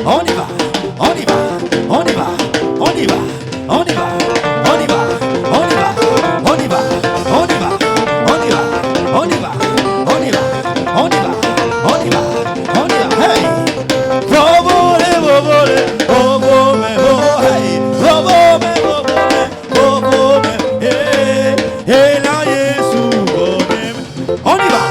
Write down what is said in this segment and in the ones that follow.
on y va, on y va, on y va, on y va, on y va, on y va, on y va, on y va, on y va, on y va, on y va, on y va, on y va, on y va, on y va, hey! Vovole, vovole, vovome, vo, hey! Vovome, vovome, vovome, hey! Hey, là, Jésus, vovome, on y va!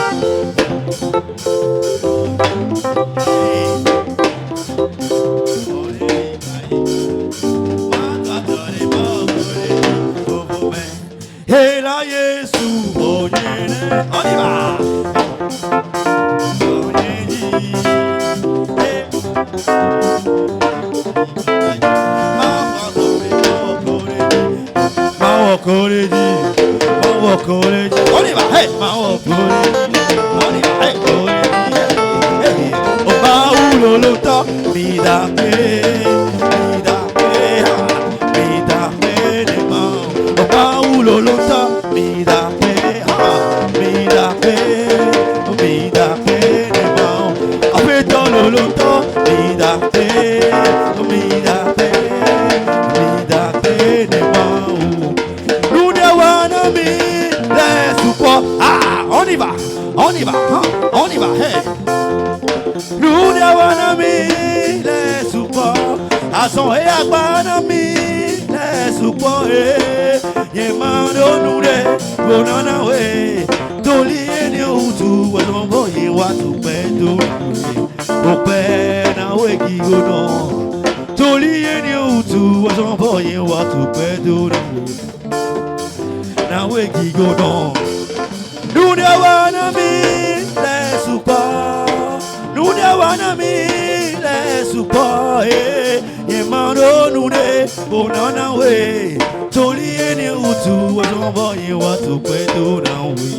Hey là Jésus, on y va. On y va, hey, on y va, hey, au bas où l'eau t'a mis d'après, des mains, au bas où l'eau t'a mis d'après, des mains, après dans l'eau t'a mis d'après, des mains, nous n'avons mis les supports, ah, on y va, on y va, hey. Nous n'avons mis les supports, à son et à banami les supports, yemando nous les bonana we, toli ni utu wazombo yewa tu pedo, opena we gigono, toli ni utu wazombo yewa tu pedo, na we gigono, nous n'avons mis les supports. Nous n'avons mis les supports, yemando nous les bonana we, toli ni utu wazombo yewa tu pedo na we,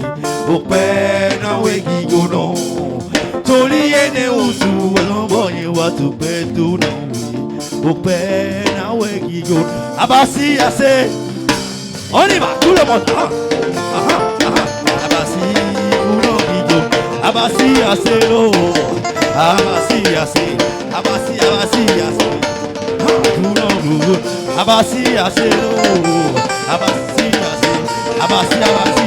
opena we gigono, toli ni utu wazombo yewa tu pedo na we, opena we gigono. Abasi assez, on y va, tout le monde. Abasi, uno gigono, abasi assez lo. Abasi, abasi,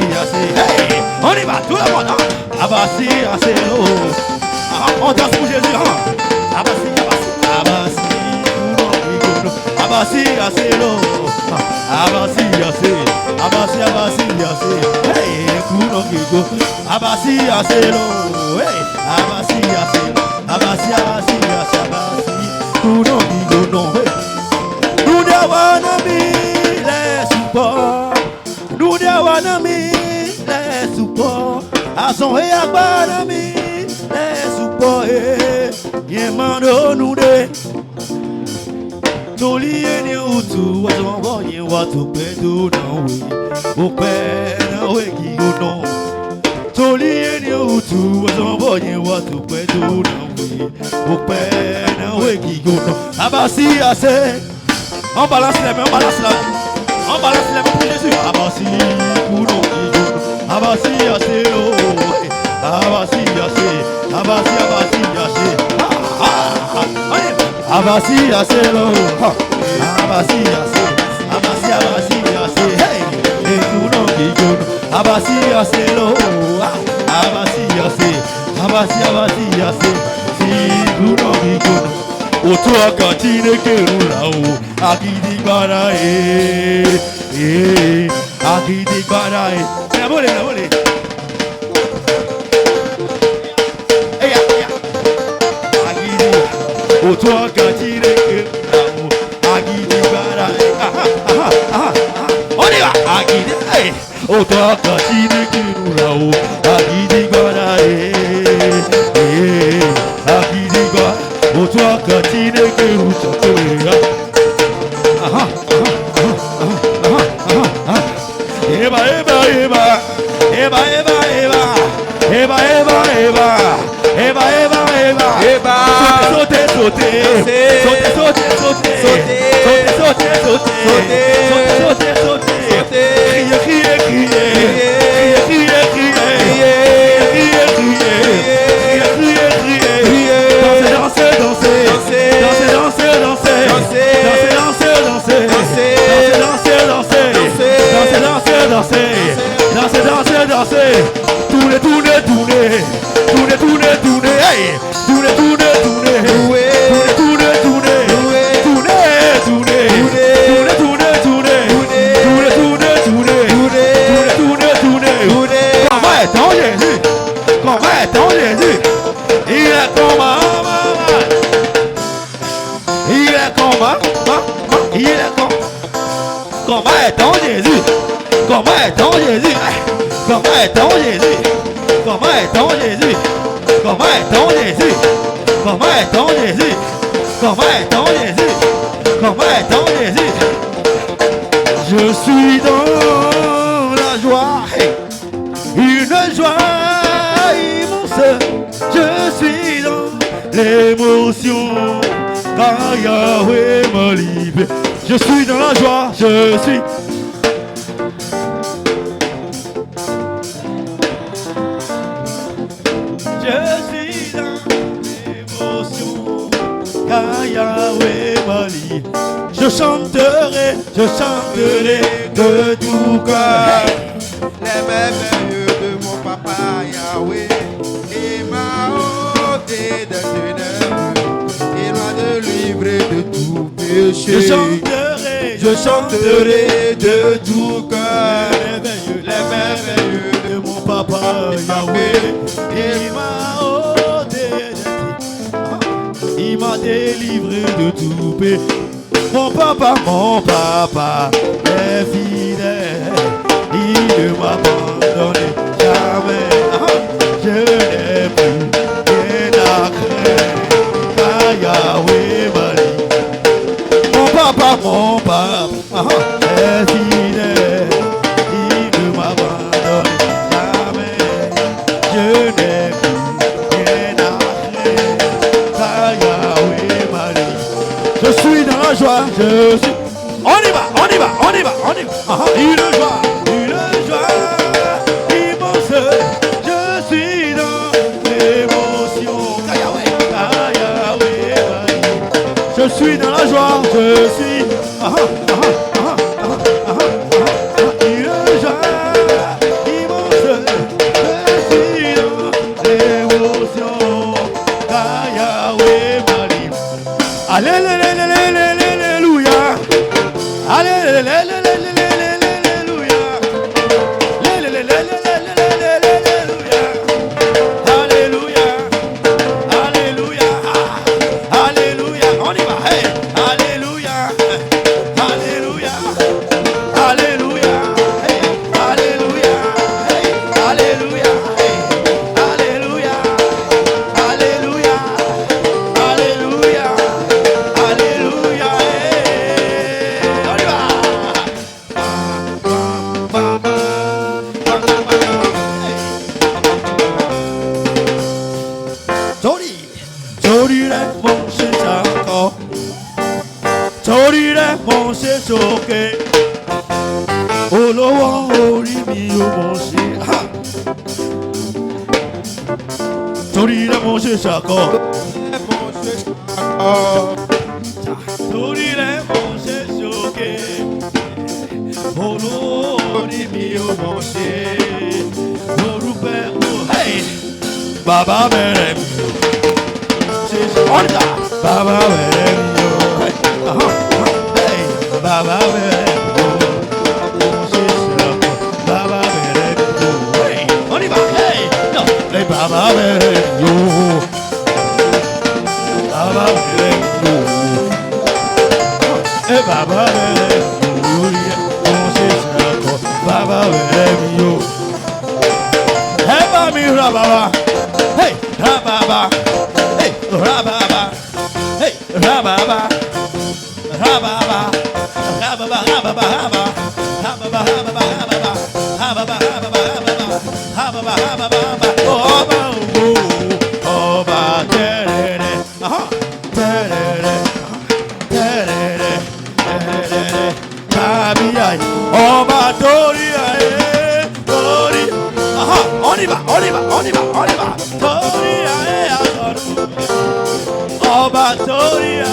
hey, on y va, tout le monde, abasi, on danse pour Jésus, abasi, hey, abasi, nous n'avons mis les supports, nous n'avons mis les supports, à son et à banami les supports, yemando nous les toli ni utu wazombo yewa tu pedo na we, opena we gigono. Toli ni utu wazombo yewa tu pedo na we, opena we gigono. Abasi assez, on balance les mains, on balance les mains pour Jésus. Abasi kuno gigono, abasi assez lo, abasi assez, abasi assez. Abasi assez lo, abasi assez, hey, et kuno gigono, abasi assez lo, abasi assez, si kuno gigono, otoa katine kerulao, akidi bara akidi bara na bole, otoa katine kerulao, akidi bara on y va, akidi, otoa katine kerulao, akidi bara akidi bara, otoa katine kerulao, danser, est ton Jésus? Comment est ton Jésus? Comment est ton Jésus? Je suis dans la joie, une joie immense. Je suis dans l'émotion, car Yahweh me libère. Je suis dans la joie, je suis. Yahweh Mali, je chanterai de tout cœur les merveilles de mon papa Yahweh. Il m'a ôté de ténèbres, il m'a délivré de tout péché. Je chanterai de tout cœur les merveilles de mon papa Yahweh. Il m'a ôté de, il m'a délivré de tout péché. Mon papa est fidèle, il ne m'abandonne jamais. Je n'ai plus rien à craindre, car Yahweh m'a dit. Mon papa est fidèle, il ne m'abandonne jamais. Je n'ai plus rien à craindre, car Yahweh m'a dit. Je suis dans la joie, je suis. On y va. Une joie immense. Je suis dans l'émotion. Je suis dans la joie, je suis. Une joie immense. Je suis dans l'émotion. Yahweh m'a dit. Alléluia. Alléluia. Baba Berem, Baba Berem, Baba Berem, Baba Berem, on y va, hey, no, hey, Baba Berem, Baba Berem, hey, Baba Berem, Baba Berem, hey, Baba Baba. Hey, Rababa, hey, Rababa, hey, Rababa, Rababa, Rababa, Rababa, Rababa, Rababa, Rababa, Rababa, Oba, terere, terere, terere, terere, Kabiai, Oba, Toria, Tori, on y va. Oba Toria,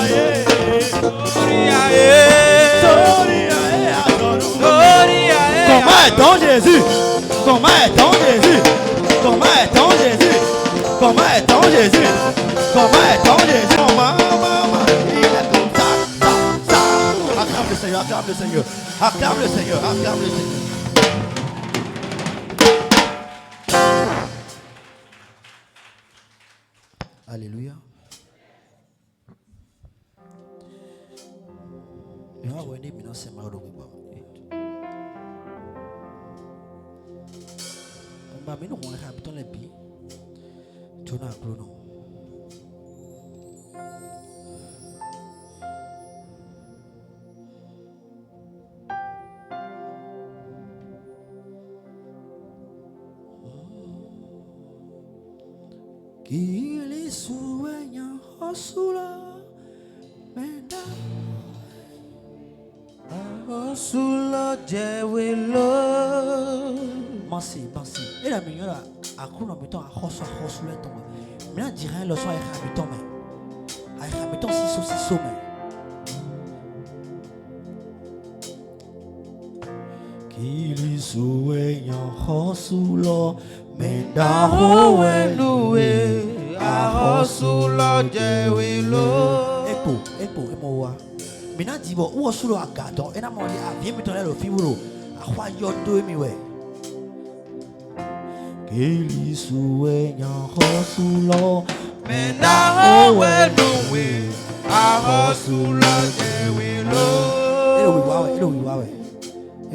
comment est ton Jésus? Comment est ton Jésus? Comment est ton Jésus? Comment est ton Jésus? Comment est ton Jésus? Maman, il est comme ça. Acclame le Seigneur, acclame le Seigneur, acclame le Seigneur, acclame le Seigneur. Alléluia. Kili suenya hosula menda hosula jewelo. Merci. Et la meilleure à coup en mettant à hosula tombe. Mais là dirait le son à habitant mais. À habitant si mais. Kili suenya hosula menda Howeluwe ahosula jewelo. Epo emoa. Mina dibo uo sulo agato ena mo li avie mi tonelo fibulo. Akwa yodo mi we. Kili suenya hosulo Menda howeluwe ahosula jewelo. Elo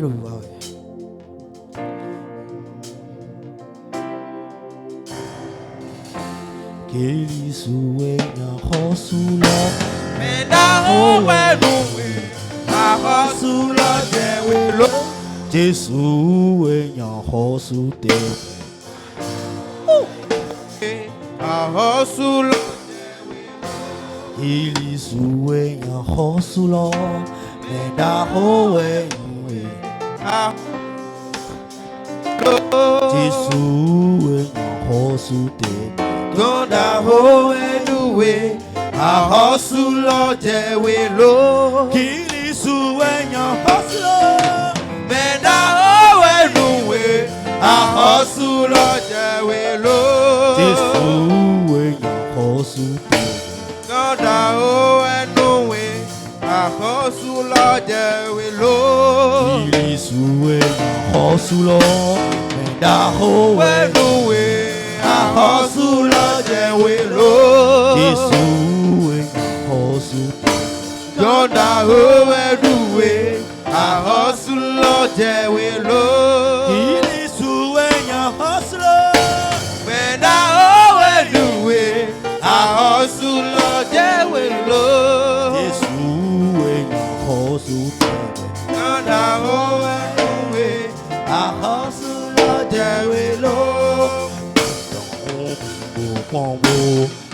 wiwawe. Kili suenya hosulo Menda howeluwe ahosula jewelo. Jesu enya hosute. Ahosula Kili suenya hosulo menda howeluwe. Jesu enya hosute. Gonda howeluwe ahosula jewelo. Kili suenya hosulo Menda howeluwe ahosula jewelo. Jesu enya hosute. Gonda howeluwe ahosula jewelo. Kili suenya hosulo menda howeluwe. Howeluwe ahosula jewelo. Jesu enya hosute. Gonda howeluwe ahosula jewelo. Kili suenya hosulo Menda howeluwe ahosula jewelo. Jesu enya hosute. Gonda howeluwe ahosula jewelo. Kwambo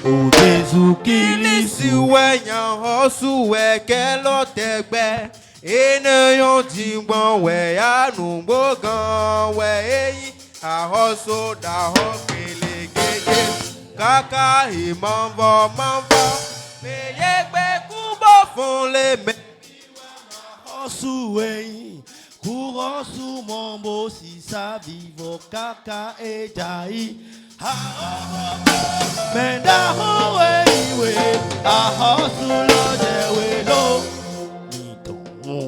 o Jesu Kili Suwenya hosuwe kelo tegbe. Ènìyàn ti gbọ̀n wẹ̀ ànúgbò gan wẹ̀ èyí àhọ́sọ dàhọ́ pèlè gègé kàkà ìmọ̀nbọ̀ mọ̀nbọ̀ mèyé gbé kúbọ̀ fún lè mẹ́. hosu eyin kurosu mombo sisa vivo kaka ejai menda howe iwe ahosu lojewe lo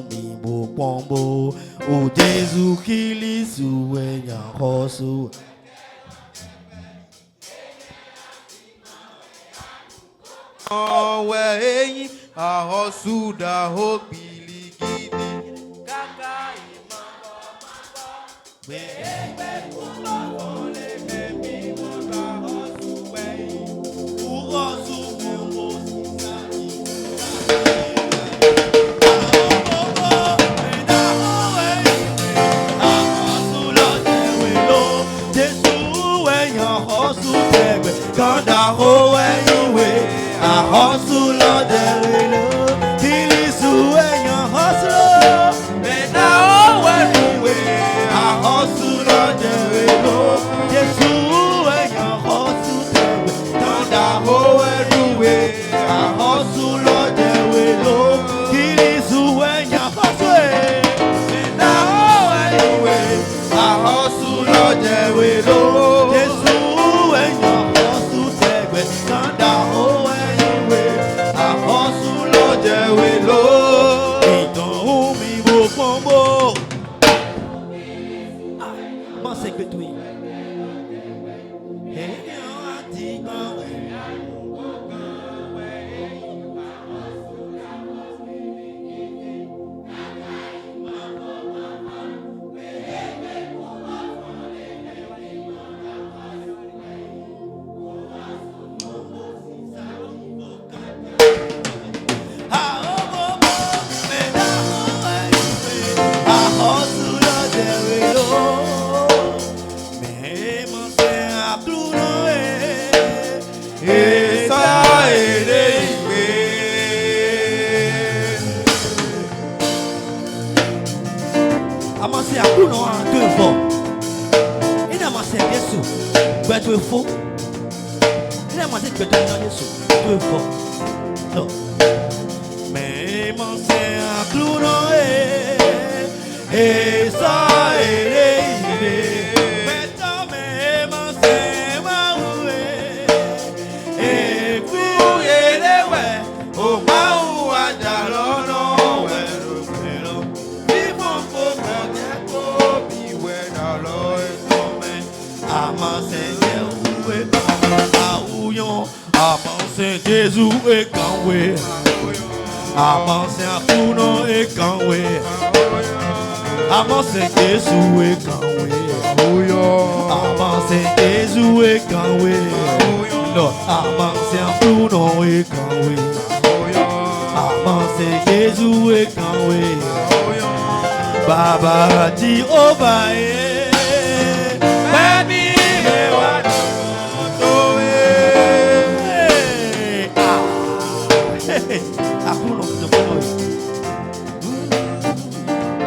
Mimbo kwambo o Jesu Kili suenya hosu. Ọ̀wẹ̀ eyín àhọ́sù dàhó pìlìgìdì kàkà ìmọ̀nbọ̀ mèyé gbé kúbọ̀ fún lè mẹ́bí wọn àhọ́sù wẹ̀yìn. Kurosu mombo sisa vivo Kanda howe iwe ahosulo derelo Kili suenya hosulo Menda howe iwe ahosulo derelo Jesu enya hosulo Kanda howe iwe ahosulo derelo Kili suenya hosulo Menda howe iwe ahosulo derelo Jesu enya Kanda howe iwe ahosulo tu es faux. Il a demandé que tu es dans Jésus. Tu es faux. Non. Mais mon Seigneur, clou non et ça est mais tant mais mon Seigneur, et puis les ouais, au maou à Dalono, ouais, vivons pour bien copie, ouais, dans l'oeil, à mon Seigneur, ouais, à Ouillon, à mon Saint-Jésus, et quand ouais. Avancez à Pounon et Kanwe. Avancez Jésus et Kanwe. Avancez Jésus et Kanwe. Non, avancez à Pounon et Kanwe. Avancez Jésus et Kanwe. Baba di Obaye. Baby,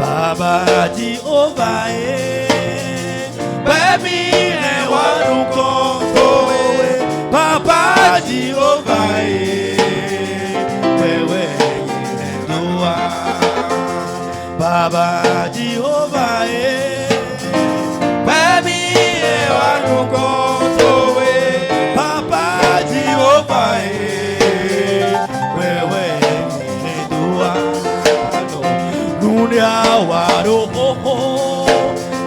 Baba di Obaye, baby ne wanu konto, Papa di Obaye, wewe ne doa. Baba di Obaye, baby ne wanu konto, Papa di Obaye. Wado ho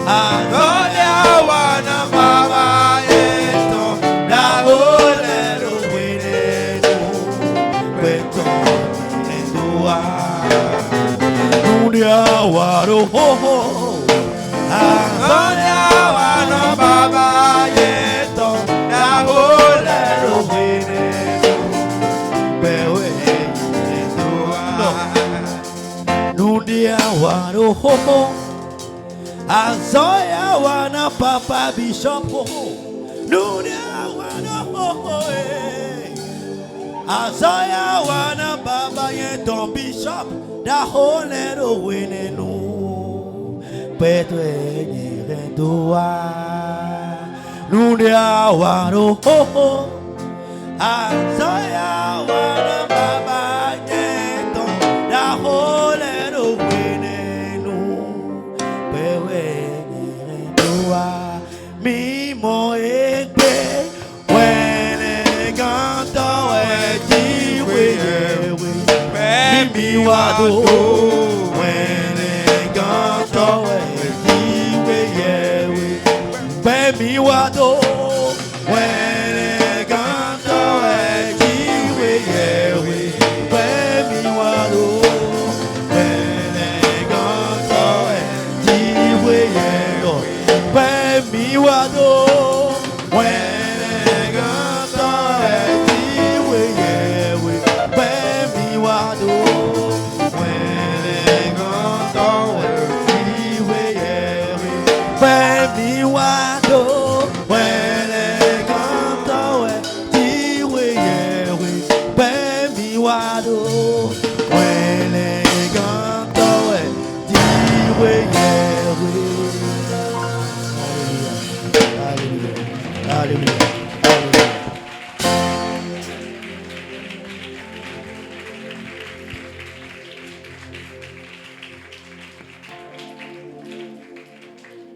Adoya wana baba yeto da olero wineno weto endua Nudia wado ho Adoya wana baba yeto da olero wineno bewe endua Nudia wado ho Azoya wana papa bishop ho Nudia wana ho Azoya wana baba yeton bishop Da holero winenu Petwe nyerendoa Nudia wado ho Azoya wana baba yeton Da holero winenu Pewe nyerendoa Mi mo egbe Wene ganto ejiwe Mi wado Wene ganto ejiwe Mi wado Wene ganto ejiwe Mi wado Wene ganto ejiwe Mi wado Wene ganto ejiwe Mi wado Wene ganto ejiwe Mi wado Wene ganto ejiwe Mi wado Wene ganto ejiwe Hallelujah. Hallelujah.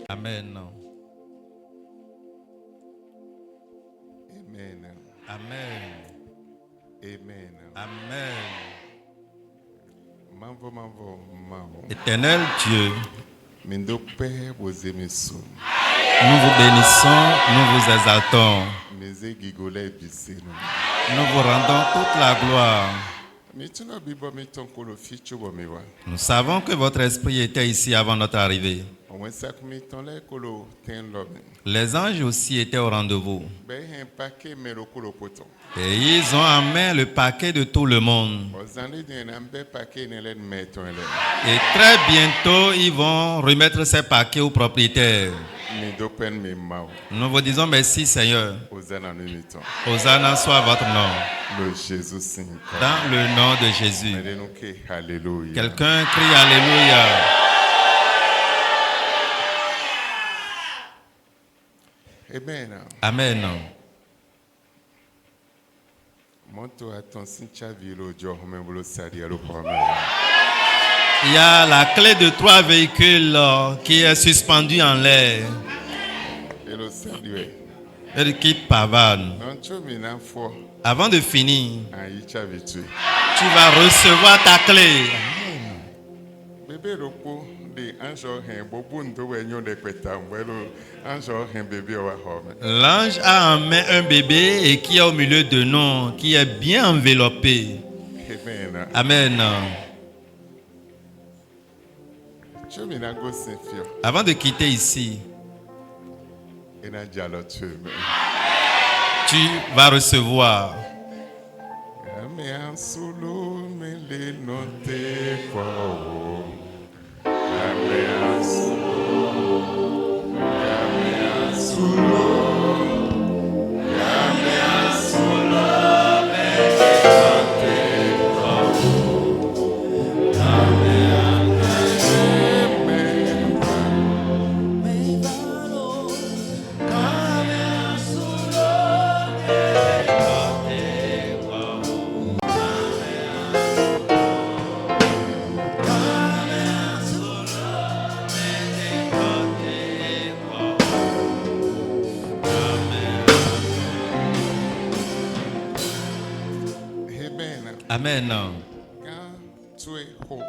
Amen. Amen. Amen. Amen. Amen. Mavo. Éternel Dieu, Mindo Père, vos émissions. nous vous bénissons, nous vous exaltons. Nous vous rendons toute la gloire. Nous savons que votre esprit était ici avant notre arrivée. Les anges aussi étaient au rendez-vous. Et ils ont en main le paquet de tout le monde. Et très bientôt, ils vont remettre ces paquets aux propriétaires. Nous vous disons merci Seigneur. Hosanna soit votre nom. Dans le nom de Jésus. Quelqu'un crie Alléluia. Amen. Amen. Monto attention chavilo jo homebolo sadialo home. Il y a la clé de 3 véhicules qui est suspendue en l'air. Hello sadue. Elle quitte pavane. Non chomina fo. Avant de finir, Ayi chavitu. tu vas recevoir ta clé. Bébé roko de anjo hen bobu ndo wenyo de kwetambelo anjo hen bébé wa home. L'ange a en main un bébé et qui est au milieu de nous, qui est bien enveloppé. Amen. Amen. Chomina go sefio. Avant de quitter ici, Ena jalo tume. tu vas recevoir. Ame ansulu mele note kwa. Ame ansulu. Ame ansulu. Ame ansulu mele note kwa. Ame Amen. Quand tu es haut,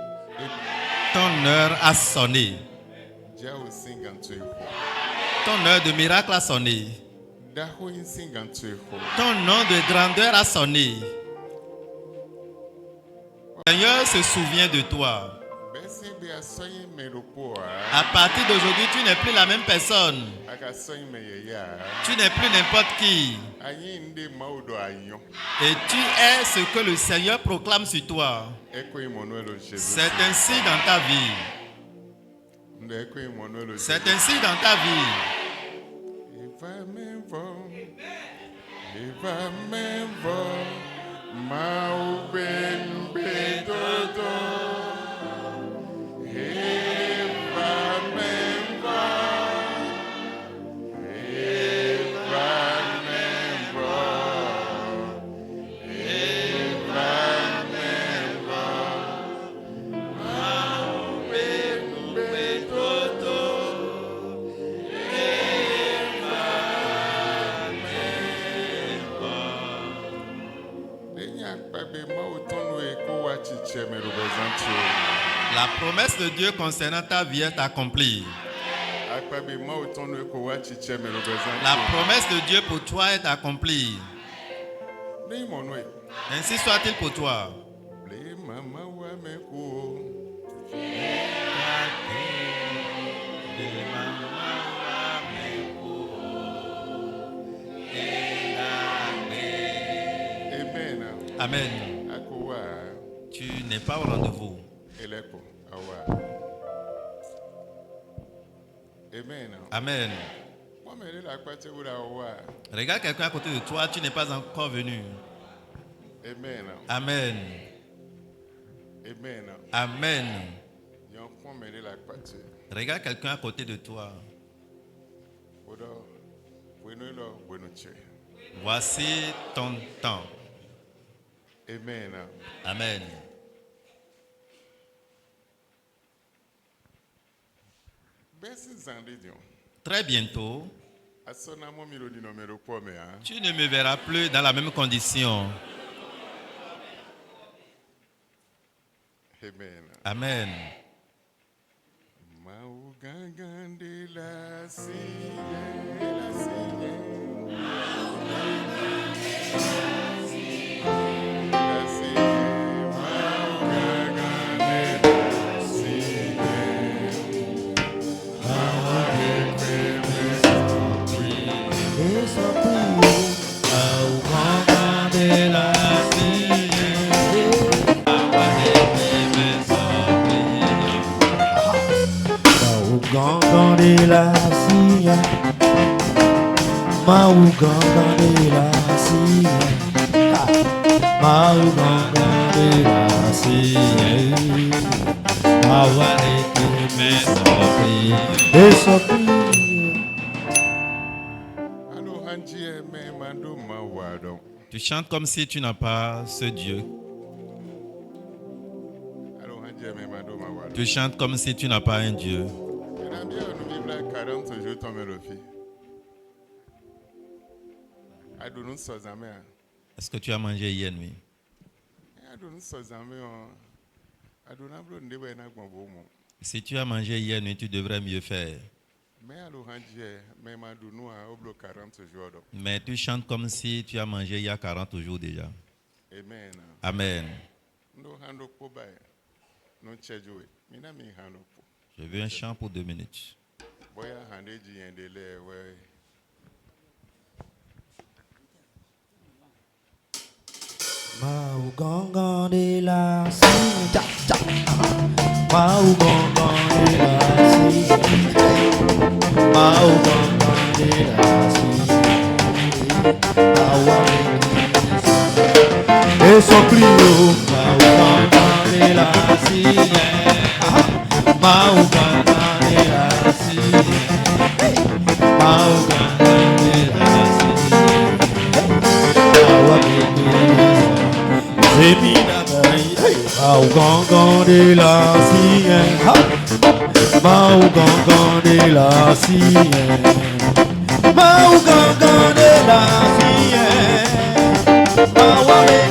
Ton heure a sonné. Dieu aussi quand tu es haut. Ton heure de miracle a sonné. Daho aussi quand tu es haut. Ton nom de grandeur a sonné. Le Seigneur se souvient de toi. Besi be asoyi meropoa. À partir d'aujourd'hui, tu n'es plus la même personne. Akasoyi meyeya. Tu n'es plus n'importe qui. Ayi nde maudo ayon. Et tu es ce que le Seigneur proclame sur toi. Eko Emmanuel Jésus. C'est ainsi dans ta vie. Nde eko Emmanuel Jésus. C'est ainsi dans ta vie. Eva memvo. Mauben bedodo. Eva memvo. Eva memvo. Eva memvo. Mauben bedodo. La promesse de Dieu concernant ta vie est accomplie. La promesse de Dieu pour toi est accomplie. Ainsi soit-il pour toi. Amen. Tu n'es pas au rendez-vous. Amen. Regarde quelqu'un à côté de toi, tu n'es pas encore venu. Amen. Amen. Regarde quelqu'un à côté de toi. Voici ton temps. Amen. Très bientôt, tu ne me verras plus dans la même condition. Amen. Tu chantes comme si tu n'as pas ce Dieu. Tu chantes comme si tu n'as pas un Dieu. Est-ce que tu as mangé hier nuit? Si tu as mangé hier nuit, tu devrais mieux faire. Mais tu chantes comme si tu as mangé il y a 40 jours déjà. Amen. Je veux un chant pour 2 minutes. Mau gongon de la si cha cha. Mau gongon de la si. Mau gongon de la si. Et son plio. Mau gongon de la si. Mau gongon de la si. Mau gongon de la si. Mau gongon de la sienne, mau gongon de la sienne, mau gongon de la sienne, mau avec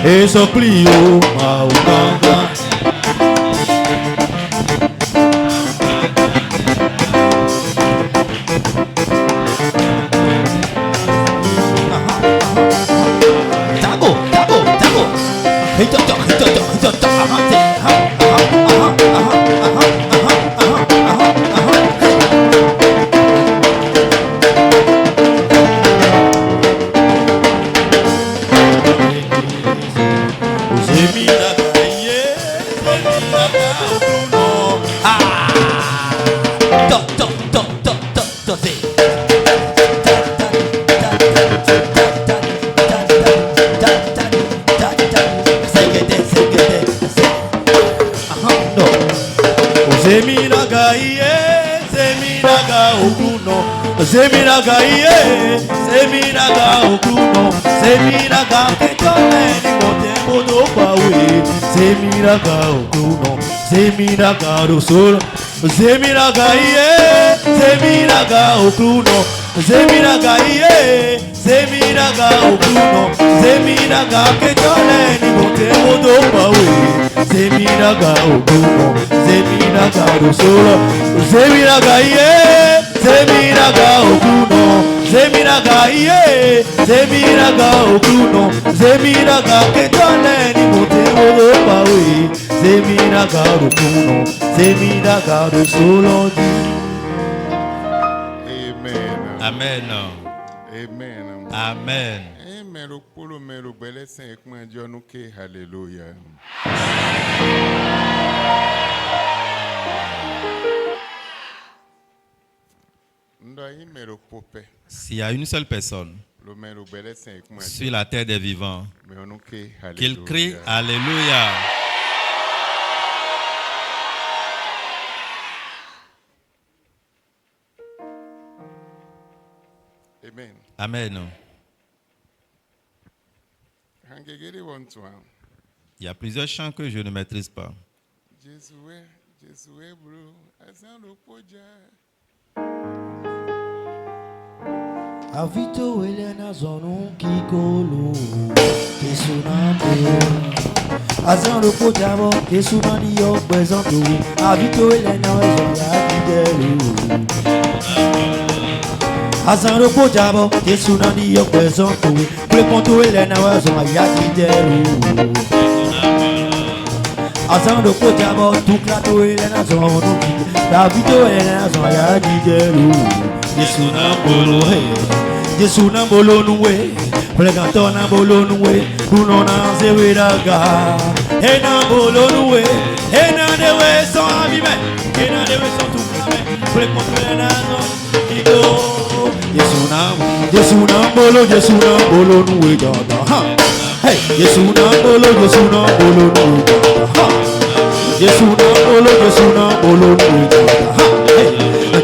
et son plio, mau gongon. Seminaga iye, seminaga okuno, seminaga ketole ni motembo do pawe, seminaga okuno, seminaga do solo, seminaga iye, seminaga okuno, seminaga iye, seminaga okuno, seminaga ketole ni motembo do pawe, seminaga okuno, seminaga do solo, seminaga iye. Semiraga okuno, semiraga iye, semiraga okuno, semiraga ketole ni motemo do pawe, semiraga okuno, semiraga do solo di. Amen. Amen. Amen. Amen. Amen. Le polo mais le bel saint comment Dieu nous que alléluia. S'il y a une seule personne sur la terre des vivants, qu'il crie Alléluia. Amen. Amen. Il y a plusieurs chants que je ne maîtrise pas. Avito Elena Zonon Kikolo Kesunambo Azan Lopo Jabo Kesunani Yo Bezanto Avito Elena Zoya Kidelu Azan Lopo Jabo Kesunani Yo Bezanto Preponto Elena Zoya Kidelu Azan Lopo Jabo Tuklato Elena Zonon Avito Elena Zoya Kidelu Kesunambo Jesu na bolo nuwe, plegato na bolo nuwe, uno na zewiraga. E na bolo nuwe, e na dewe son avime, e na dewe son tukame, plegato na zon iko. Jesu na bolo nuwe dada. Hey, Jesu na bolo nuwe dada. Jesu na bolo nuwe dada. Hey,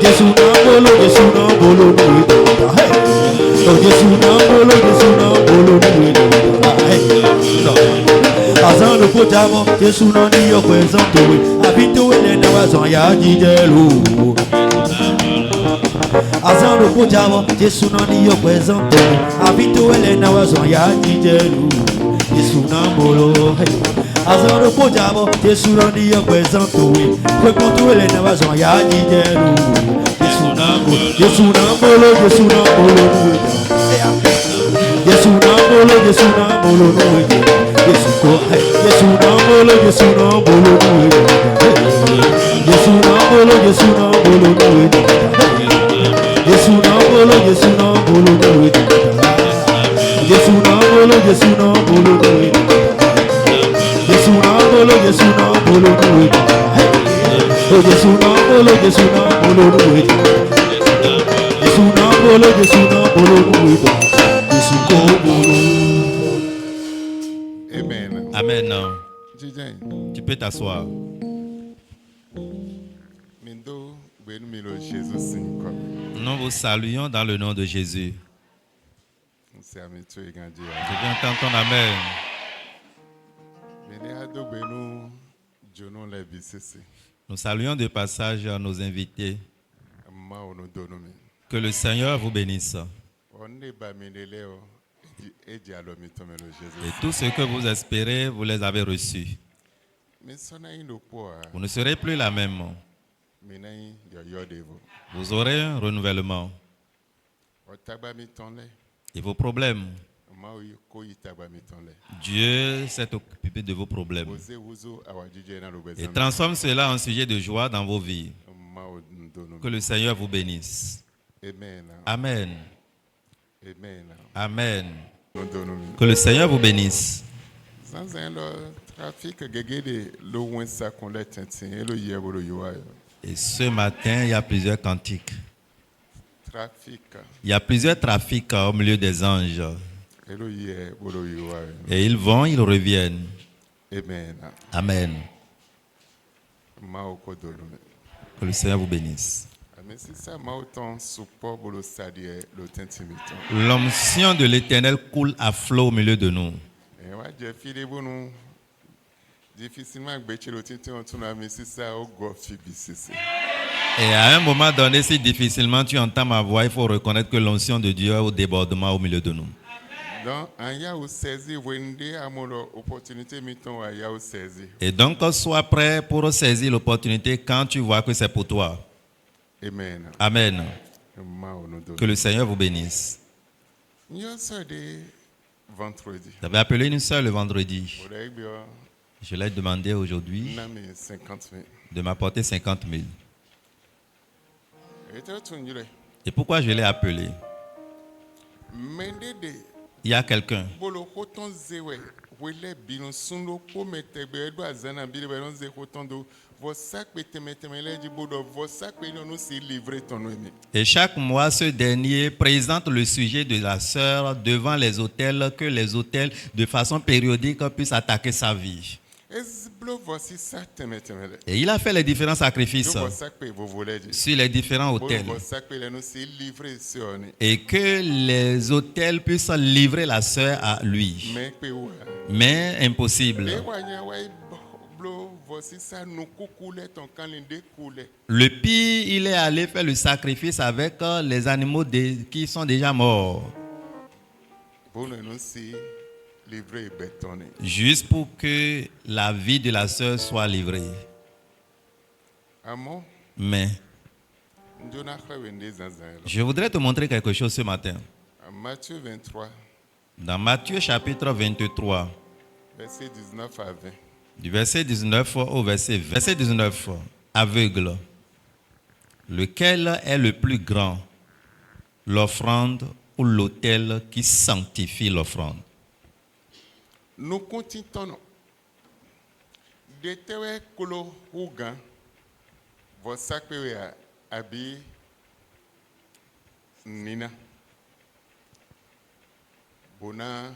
Jesu na bolo nuwe dada. Hey. Oh Jésus nambolo nuwe azan do pojamo Jésus nandi yo kwezanto we abito ele na wazon ya jidelu azan do pojamo Jésus nandi yo kwezanto we abito ele na wazon ya jidelu Jésus nambolo azan do pojamo Jésus nandi yo kwezanto we kwekonto ele na wazon ya jidelu Jésus nambolo nuwe Yesu nambolo nuwe Yesu ko Yesu nambolo nuwe Yesu nambolo nuwe Yesu nambolo nuwe Yesu nambolo nuwe Yesu nambolo nuwe Yesu nambolo nuwe Yesu nambolo nuwe Oh Yesu nambolo nuwe Yesu nambolo nuwe Amen. Amen. Tu peux t'asseoir. Nous vous saluons dans le nom de Jésus. Je viens t'entendre. Amen. Nous saluons de passage à nos invités. Que le Seigneur vous bénisse. Et tout ce que vous espérez, vous les avez reçus. Vous ne serez plus la même. Vous aurez un renouvellement. Et vos problèmes, Dieu s'est occupé de vos problèmes. Et transforme cela en sujet de joie dans vos vies. Que le Seigneur vous bénisse. Amen. Amen. Que le Seigneur vous bénisse. Et ce matin, il y a plusieurs cantiques. Il y a plusieurs trafics au milieu des anges. Et ils vont, ils reviennent. Amen. Que le Seigneur vous bénisse. L'onction de l'Éternel coule à flot au milieu de nous. Et à un moment donné, si difficilement tu entends ma voix, il faut reconnaître que l'onction de Dieu est au débordement au milieu de nous. Et donc, sois prêt pour saisir l'opportunité quand tu vois que c'est pour toi. Amen. Amen. Que le Seigneur vous bénisse. Vous avez appelé une sœur le vendredi. Je l'ai demandé aujourd'hui de m'apporter 50 000. Et pourquoi je l'ai appelé? Il y a quelqu'un. Et chaque mois, ce dernier présente le sujet de la sœur devant les autels, que les autels, de façon périodique, puissent attaquer sa vie. Et il a fait les différents sacrifices sur les différents autels. Et que les autels puissent livrer la sœur à lui. Mais impossible. Le pire, il est allé faire le sacrifice avec les animaux qui sont déjà morts. Juste pour que la vie de la sœur soit livrée. Mais je voudrais te montrer quelque chose ce matin. Dans Matthieu chapitre 23, verset 19 à 20. Du verset 19 au verset 20. Verset 19. Aveugle. Lequel est le plus grand? L'offrande ou l'autel qui sanctifie l'offrande? Nous continuons. De tewe kolo hugan, vosakwe abi nina. Bona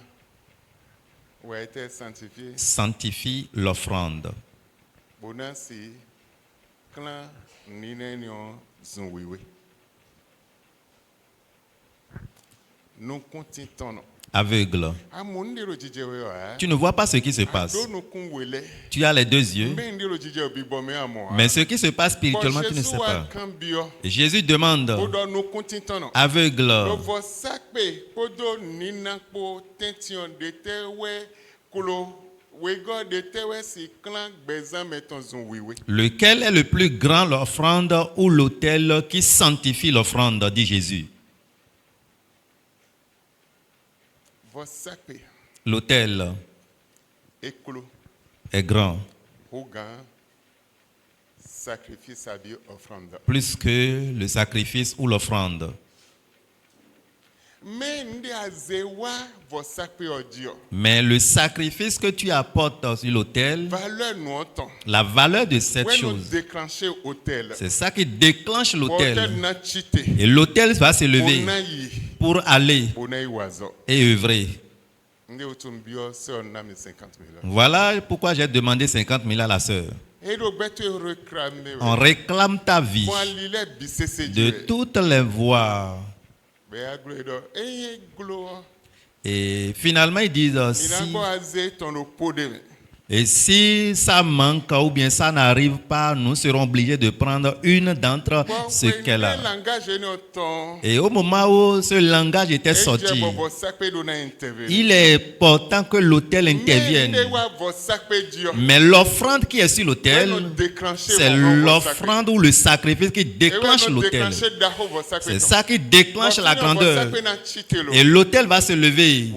ou a été sanctifié. Sanctifie l'offrande. Bona si clan nina nyon zunwiwe. aveugle. Tu ne vois pas ce qui se passe. Tu as les deux yeux. Mais ce qui se passe spirituellement, tu ne sais pas. Et Jésus demande, aveugle, lequel est le plus grand, l'offrande ou l'autel qui sanctifie l'offrande, dit Jésus. L'autel est grand, plus que le sacrifice ou l'offrande. Mais le sacrifice que tu apportes sur l'autel, la valeur de cette chose, c'est ça qui déclenche l'autel. Et l'autel va se lever pour aller et œuvrer. Voilà pourquoi j'ai demandé 50 000 à la sœur. On réclame ta vie de toutes les voies. Et finalement, ils disent si ça manque ou bien ça n'arrive pas, nous serons obligés de prendre une d'entre ce qu'elle a. Et au moment où ce langage était sorti, il est important que l'autel intervienne. Mais l'offrande qui est sur l'autel, c'est l'offrande ou le sacrifice qui déclenche l'autel. C'est ça qui déclenche la grandeur. Et l'autel va se lever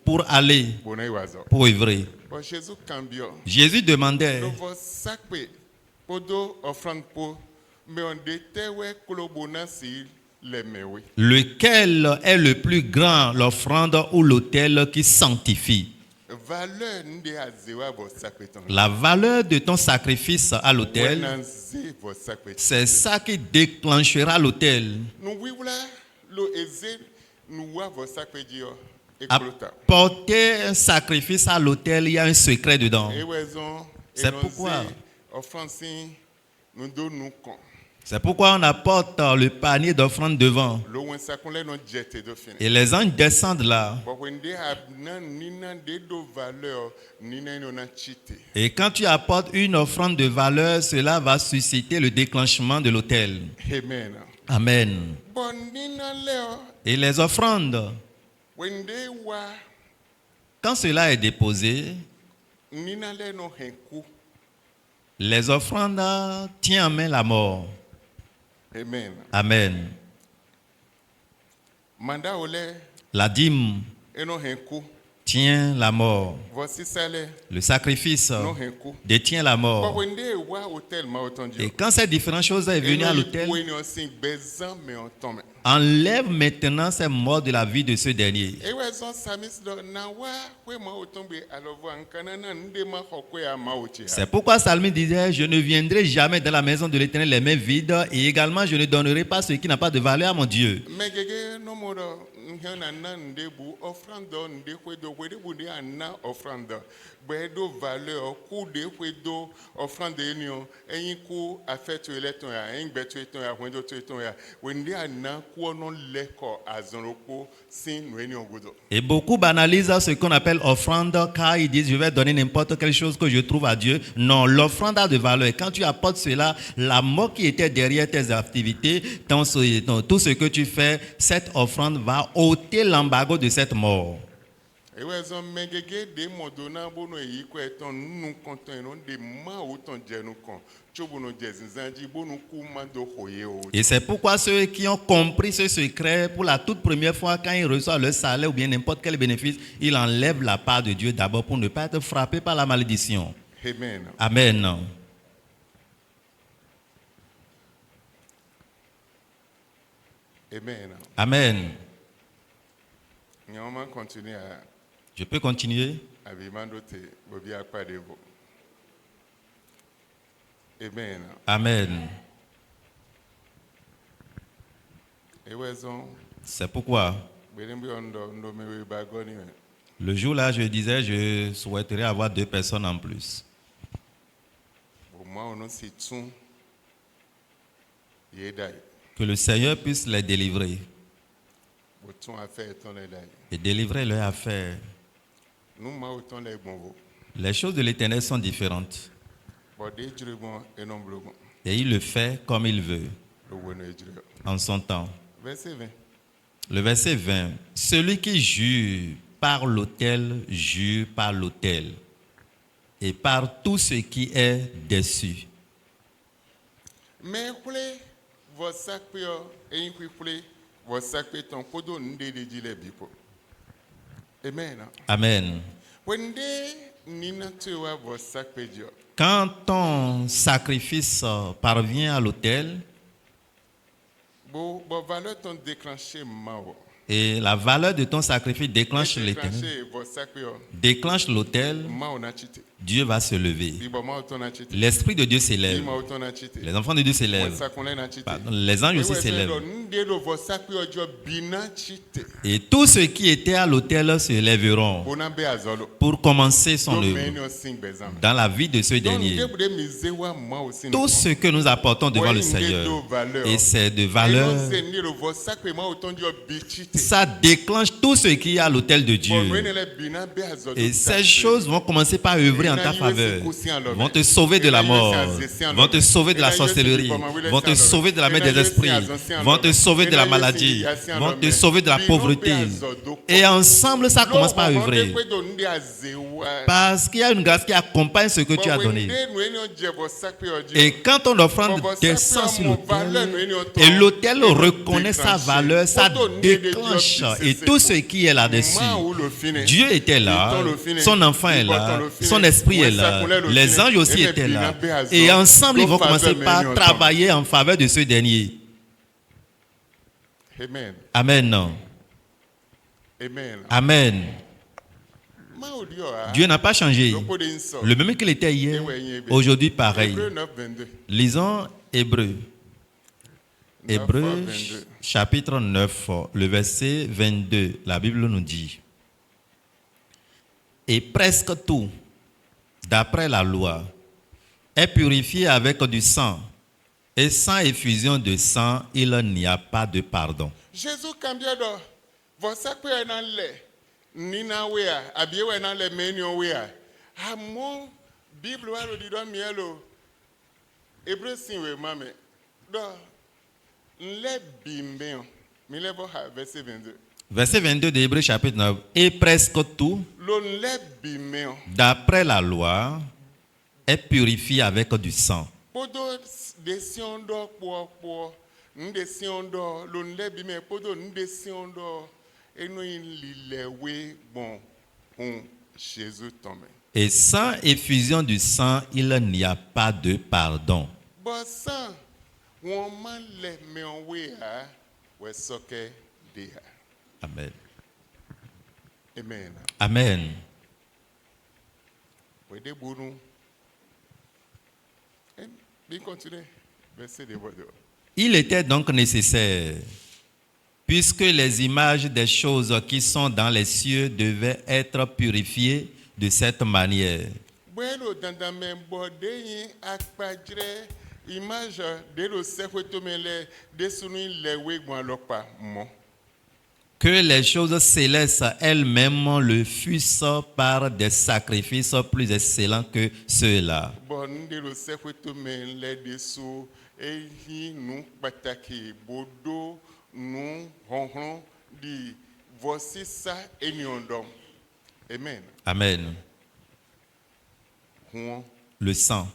pour aller, pour œuvrer. Jésus demandait, lequel est le plus grand, l'offrande ou l'autel qui sanctifie? La valeur de ton sacrifice à l'autel, c'est ça qui déclenchera l'autel. Apporter un sacrifice à l'autel, il y a un secret dedans. C'est pourquoi on apporte le panier d'offrande devant. Et les anges descendent là. Et quand tu apportes une offrande de valeur, cela va susciter le déclenchement de l'autel. Amen. Et les offrandes, quand cela est déposé, les offrandes tiennent en main la mort. Amen. La dîme tient la mort. Le sacrifice détient la mort. Et quand ces différentes choses sont venues à l'autel, enlève maintenant ces morts de la vie de ce dernier. C'est pourquoi Salmi disait, je ne viendrai jamais dans la maison de l'Éternel les mains vides, et également je ne donnerai pas ce qui n'a pas de valeur à mon Dieu. Et beaucoup banalisent ce qu'on appelle offrande, car ils disent je vais donner n'importe quelle chose que je trouve à Dieu. Non, l'offrande a de valeur. Et quand tu apportes cela, la mort qui était derrière tes activités, tout ce que tu fais, cette offrande va ôter l'embargo de cette mort. Et c'est pourquoi ceux qui ont compris ce secret pour la toute première fois, quand ils reçoivent le salaire ou bien n'importe quel bénéfice, ils enlèvent la part de Dieu d'abord pour ne pas être frappés par la malédiction. Amen. Amen. Amen. Amen. Continuer à... Je peux continuer? Amen. Amen. C'est pourquoi le jour-là, je disais, je souhaiterais avoir 2 personnes en plus. Que le Seigneur puisse les délivrer. et délivrer leurs affaires. Les choses de l'Éternel sont différentes. Et il le fait comme il veut, en son temps. Le verset 20. Celui qui jure par l'autel, jure par l'autel et par tout ce qui est dessus. Amen. Quand ton sacrifice parvient à l'autel, et la valeur de ton sacrifice déclenche l'Éternel, déclenche l'autel, Dieu va se lever. L'Esprit de Dieu s'élève. Les enfants de Dieu s'élèvent. Les anges aussi s'élèvent. Et tous ceux qui étaient à l'autel se lèveront pour commencer son œuvre dans la vie de ce dernier. Tout ce que nous apportons devant le Seigneur, et c'est de valeur, ça déclenche tout ce qui est à l'autel de Dieu. Et ces choses vont commencer par œuvrer en ta faveur, vont te sauver de la mort, vont te sauver de la sorcellerie, vont te sauver de la main des esprits, vont te sauver de la maladie, vont te sauver de la pauvreté. Et ensemble, ça commence par œuvrer. Parce qu'il y a une grâce qui accompagne ce que tu as donné. Et quand ton offrande descend sur l'autel, et l'autel reconnaît sa valeur, ça déclenche. Et tout ce qui est là-dessus, Dieu était là, son enfant est là, son esprit est là, les anges aussi étaient là. Et ensemble, ils vont commencer par travailler en faveur de ce dernier. Amen. Amen. Dieu n'a pas changé. Le même qu'il était hier, aujourd'hui pareil. Lisons Hébreux. Hébreux chapitre 9, le verset 22. La Bible nous dit: et presque tout, d'après la loi, est purifié avec du sang. Et sans effusion de sang, il n'y a pas de pardon. Jésus cambiado, vossa pe na le, nina wea, abiewe na le menio wea. Amo Bible wa di do mielo. Hébreux sinwe mame. Do le bimbeo. Mi le bo verset 22. Verset 22 de Hébreux chapitre 9. Et presque tout, d'après la loi, est purifié avec du sang. Et sans effusion du sang, il n'y a pas de pardon. Amen. Amen. Amen. Il était donc nécessaire, puisque les images des choses qui sont dans les cieux devaient être purifiées de cette manière. Que les choses célestes elles-mêmes le fussent par des sacrifices plus excellents que ceux-là. Amen. Le sang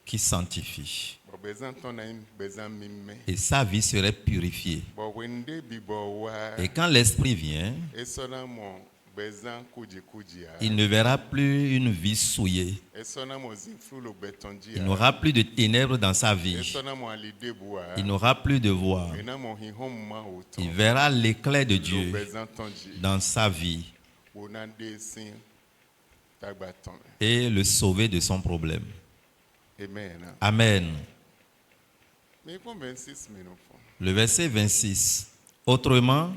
qui sanctifie. Et sa vie serait purifiée. Et quand l'esprit vient, il ne verra plus une vie souillée. Il n'aura plus de ténèbres dans sa vie. Il n'aura plus de voix. Il verra l'éclair de Dieu dans sa vie et le sauver de son problème. Amen. Le verset 26. Autrement,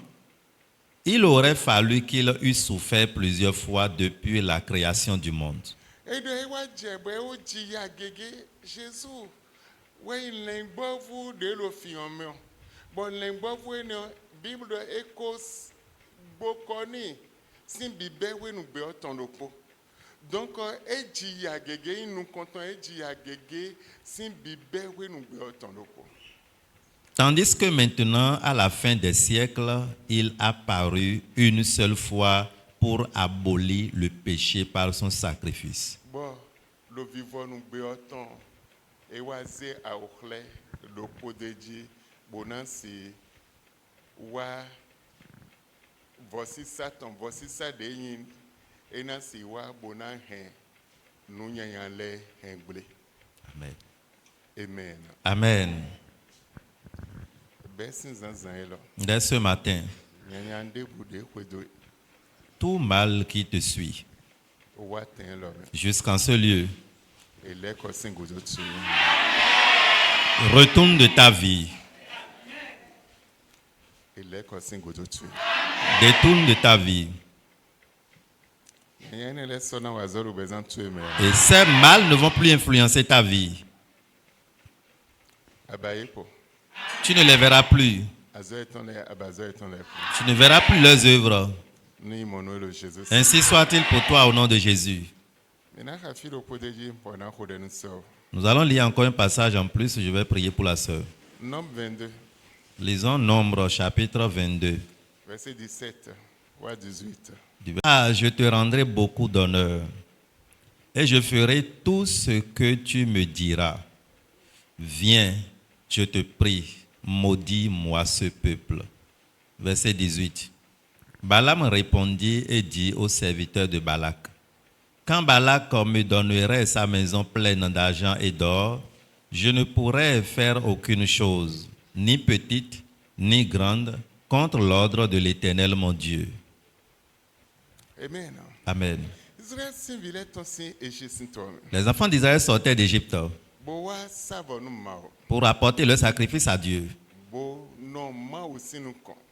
il aurait fallu qu'il eût souffert plusieurs fois depuis la création du monde. Bon, l'embavoué, Bible écos bokoni, si bibé, oui, nous béotons le pot. Donc, eji agege, nous comptons eji agege, si bibé, oui, nous béotons le pot. Tandis que maintenant, à la fin des siècles, il a paru une seule fois pour abolir le péché par son sacrifice. Bon, le vivant nous béotons, et oisé à ochlé, le pot de Dieu, bonansi, wa, voici Satan, voici ça de yin, et nansi wa bonan hen, nous n'ayons les hen blé. Amen. Amen. Amen. Dès ce matin, tout mal qui te suit, jusqu'en ce lieu, retourne de ta vie. Détourne de ta vie. Et ces mal ne vont plus influencer ta vie. Tu ne les verras plus. Tu ne verras plus leurs œuvres. Ainsi soit-il pour toi au nom de Jésus. Nous allons lire encore un passage en plus. Je vais prier pour la sœur. Nombre 22. Lisons Nombre chapitre 22. Verset 17 ou 18. Ah, je te rendrai beaucoup d'honneur et je ferai tout ce que tu me diras. Viens, je te prie, maudis-moi ce peuple. Verset 18. Balaam répondit et dit aux serviteurs de Balak, quand Balak me donnerait sa maison pleine d'argent et d'or, je ne pourrais faire aucune chose, ni petite, ni grande, contre l'ordre de l'Éternel mon Dieu. Amen. Amen. Les enfants d'Israël sortaient d'Égypte pour apporter leur sacrifice à Dieu.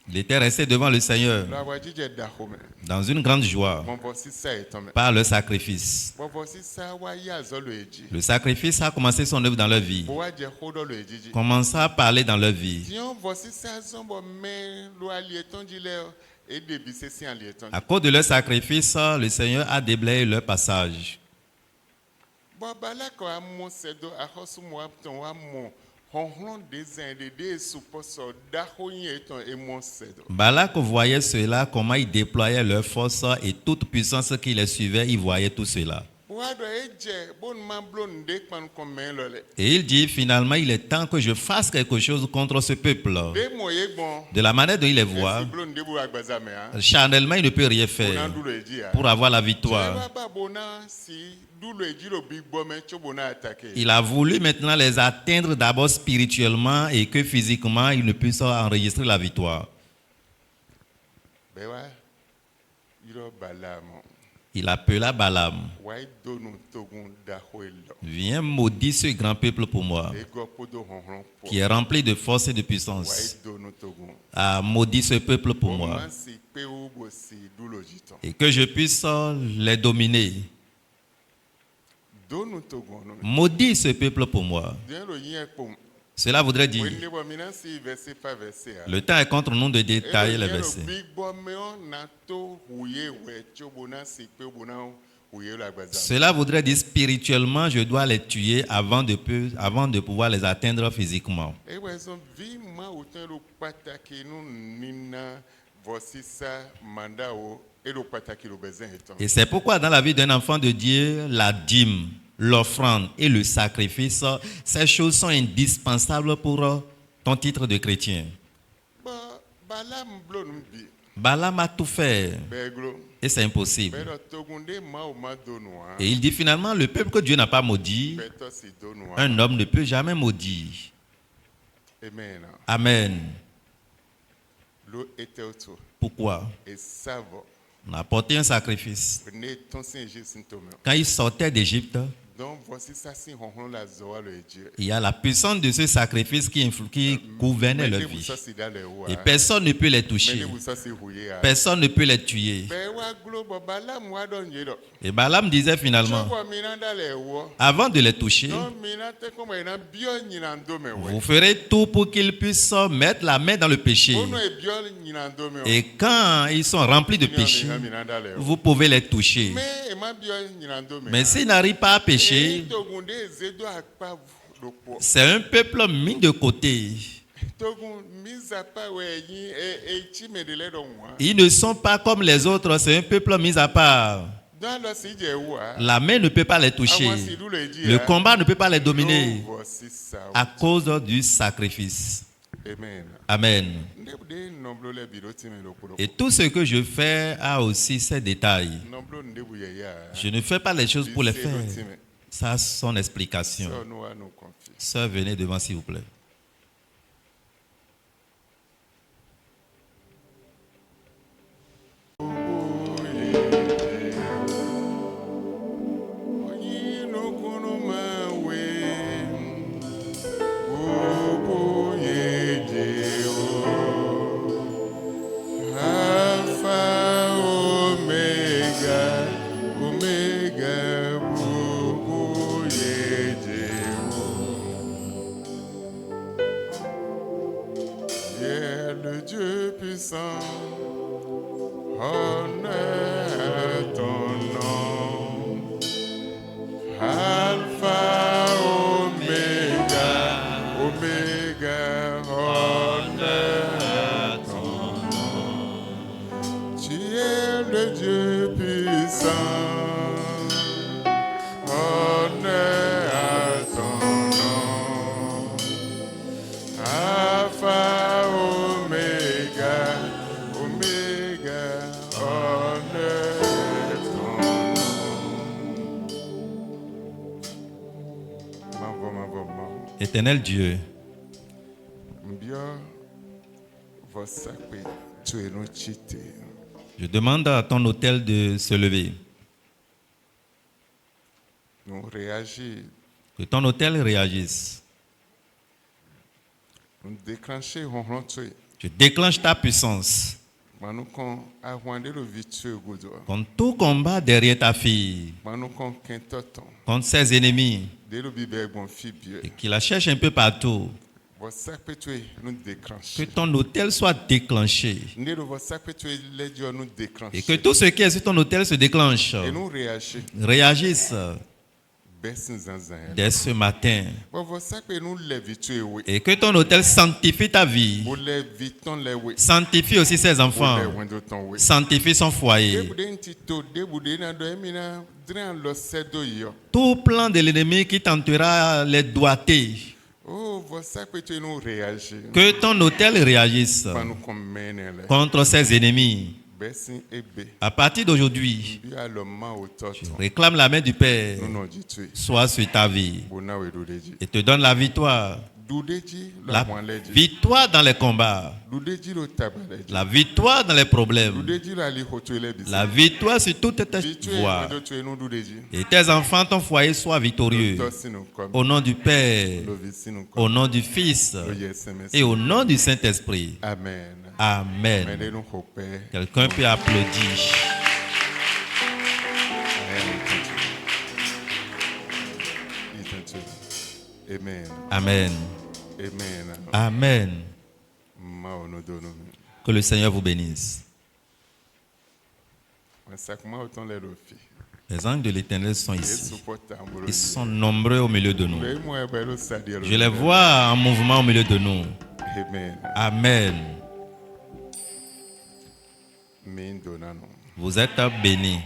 Ils étaient restés devant le Seigneur dans une grande joie par leur sacrifice. Le sacrifice a commencé son œuvre dans leur vie, commença à parler dans leur vie. À cause de leur sacrifice, le Seigneur a déblayé leur passage. Balak voyait cela, comment ils déployaient leur force et toute puissance qui les suivait, il voyait tout cela. Et il dit finalement, il est temps que je fasse quelque chose contre ce peuple. De la manière dont il les voit, charnellement, il ne peut rien faire pour avoir la victoire. Il a voulu maintenant les atteindre d'abord spirituellement et que physiquement, ils ne puissent enregistrer la victoire. Il appela Balaam. Viens maudire ce grand peuple pour moi, qui est rempli de force et de puissance. Maudire ce peuple pour moi, et que je puisse les dominer. Maudis ce peuple pour moi. Cela voudrait dire, le temps est contre nous de détailler les versets. Cela voudrait dire spirituellement, je dois les tuer avant de pouvoir les atteindre physiquement. Et c'est pourquoi dans la vie d'un enfant de Dieu, la dîme, l'offrande et le sacrifice, ces choses sont indispensables pour ton titre de chrétien. Balaam a tout fait et c'est impossible. Et il dit finalement, le peuple que Dieu n'a pas maudit, un homme ne peut jamais maudire. Amen. Pourquoi? On a apporté un sacrifice. Quand ils sortaient d'Égypte, Donc voici ça si on la zoa le Dieu. Il y a la puissance de ce sacrifice qui gouvernait leur vie. Et personne ne peut les toucher. Personne ne peut les tuer. Et Balaam disait finalement, avant de les toucher, vous ferez tout pour qu'ils puissent mettre la main dans le péché. Et quand ils sont remplis de péché, vous pouvez les toucher. Mais s'ils n'arrivent pas à pécher, c'est un peuple mis de côté. Ils ne sont pas comme les autres, c'est un peuple mis à part. La main ne peut pas les toucher. Le combat ne peut pas les dominer à cause du sacrifice. Amen. Et tout ce que je fais a aussi ses détails. Je ne fais pas les choses pour les faire. Ça a son explication. Sœur, venez devant s'il vous plaît. Éternel Dieu, je demande à ton autel de se lever. Que ton autel réagisse. Je déclenche ta puissance. Contre tout combat derrière ta fille, contre ses ennemis, et qu'il la cherche un peu partout. Que ton autel soit déclenché. Et que tout ce qui est sur ton autel se déclenche. Réagisse. Dès ce matin. Et que ton autel sanctifie ta vie. Sanctifie aussi ses enfants. Sanctifie son foyer. Tout plan de l'ennemi qui tentera les doigter. Que ton autel réagisse contre ses ennemis. À partir d'aujourd'hui, je réclame la main du Père soit sur ta vie et te donne la victoire. La victoire dans les combats, la victoire dans les problèmes, la victoire sur toutes tes voies. Et tes enfants, ton foyer soit victorieux. Au nom du Père, au nom du Fils et au nom du Saint-Esprit. Amen. Amen. Quelqu'un peut applaudir. Amen. Amen. Amen. Amen. Que le Seigneur vous bénisse. Les anges de l'Éternel sont ici. Ils sont nombreux au milieu de nous. Je les vois en mouvement au milieu de nous. Amen. Vous êtes bénis.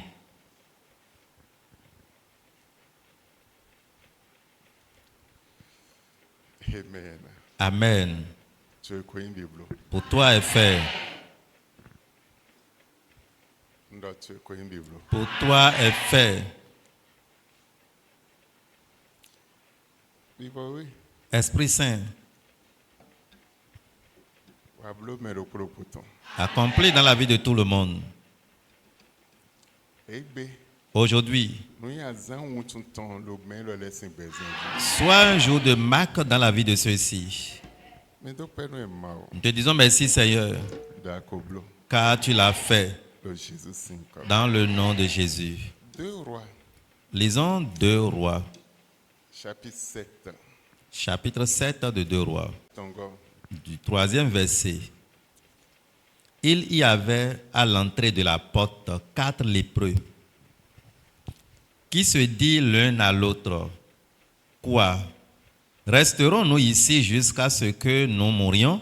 Amen. Pour toi est fait. Pour toi est fait. Esprit Saint, accompli dans la vie de tout le monde. Aujourd'hui, soit un jour de marque dans la vie de ceux-ci. Nous te disons merci Seigneur, car tu l'as fait dans le nom de Jésus. Lisons 2 Rois. Chapitre 7 de 2 Rois. Du 3e verset. Il y avait à l'entrée de la porte 4 lépreux qui se disent l'un à l'autre: quoi? Resterons-nous ici jusqu'à ce que nous mourions?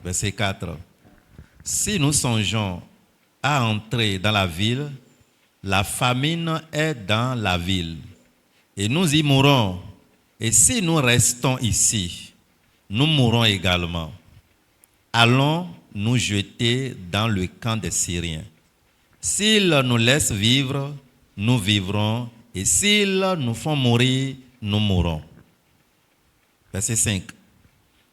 Verset 4. Si nous songeons à entrer dans la ville, la famine est dans la ville, et nous y mourrons. Et si nous restons ici, nous mourrons également. Allons nous jeter dans le camp des Syriens. S'ils nous laissent vivre, nous vivrons, et s'ils nous font mourir, nous mourrons. Verset 5.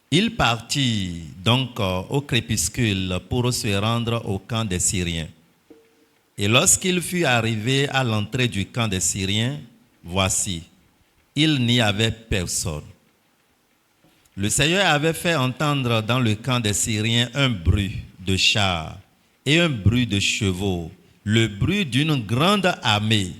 Il partit donc au crépuscule pour se rendre au camp des Syriens. Et lorsqu'il fut arrivé à l'entrée du camp des Syriens, voici, il n'y avait personne. Le Seigneur avait fait entendre dans le camp des Syriens un bruit de chars et un bruit de chevaux, le bruit d'une grande armée.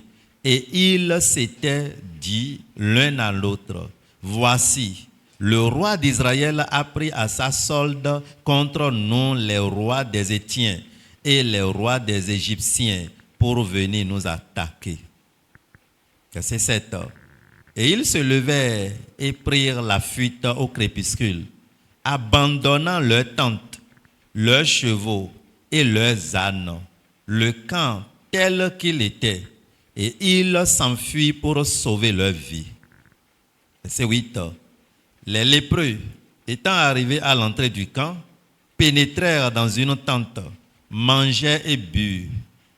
Et ils s'étaient dit l'un à l'autre: voici, le roi d'Israël a pris à sa solde contre nous les rois des Hétiens et les rois des Égyptiens pour venir nous attaquer. Verset 7. Et ils se levèrent et prirent la fuite au crépuscule, abandonnant leurs tentes, leurs chevaux et leurs ânes, le camp tel qu'il était, et ils s'enfuient pour sauver leur vie. Verset 8. Les lépreux, étant arrivés à l'entrée du camp, pénétrèrent dans une tente, mangeaient et burent,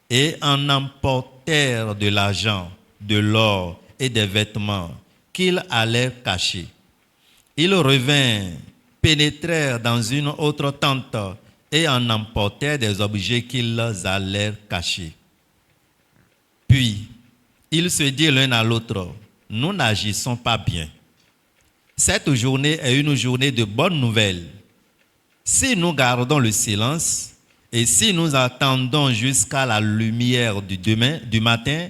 et en emportèrent de l'argent, de l'or et des vêtements qu'ils allaient cacher. Ils revinrent, pénétrèrent dans une autre tente et en emportèrent des objets qu'ils allaient cacher. Puis, ils se dirent l'un à l'autre: nous n'agissons pas bien. Cette journée est une journée de bonnes nouvelles. Si nous gardons le silence et si nous attendons jusqu'à la lumière du matin,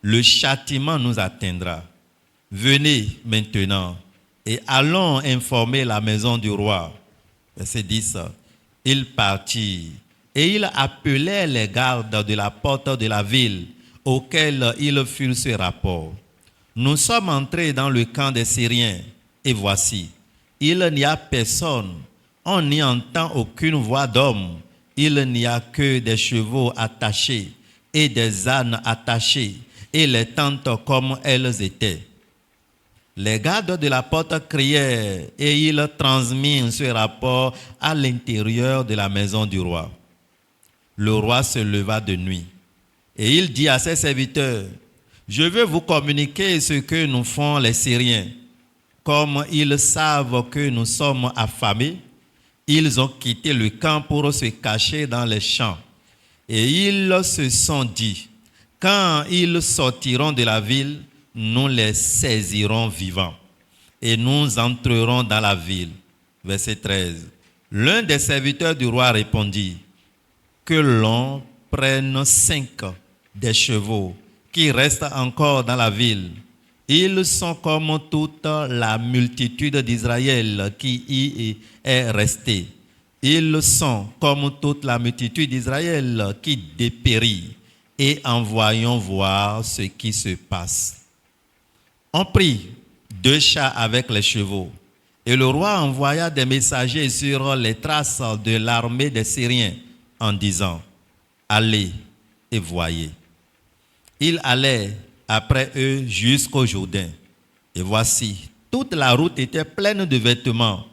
le châtiment nous atteindra. Venez maintenant et allons informer la maison du roi. Verset 10. Il partit et il appelait les gardes de la porte de la ville, auxquels il fit ce rapport. Nous sommes entrés dans le camp des Syriens, et voici, il n'y a personne, on n'y entend aucune voix d'homme, il n'y a que des chevaux attachés et des ânes attachés, et les tentes comme elles étaient. Les gardes de la porte crièrent et ils transmirent ce rapport à l'intérieur de la maison du roi. Le roi se leva de nuit et il dit à ses serviteurs: je veux vous communiquer ce que nous font les Syriens. Comme ils savent que nous sommes affamés, ils ont quitté le camp pour se cacher dans les champs. Et ils se sont dit: quand ils sortiront de la ville, nous les saisirons vivants et nous entrerons dans la ville. Verset 13. L'un des serviteurs du roi répondit: que l'on prenne 5 des chevaux qui restent encore dans la ville. Ils sont comme toute la multitude d'Israël qui y est restée. Ils sont comme toute la multitude d'Israël qui dépérit. Et envoyons voir ce qui se passe. On prit 2 chars avec les chevaux, et le roi envoya des messagers sur les traces de l'armée des Syriens en disant: allez et voyez. Ils allaient après eux jusqu'au Jourdain, et voici, toute la route était pleine de vêtements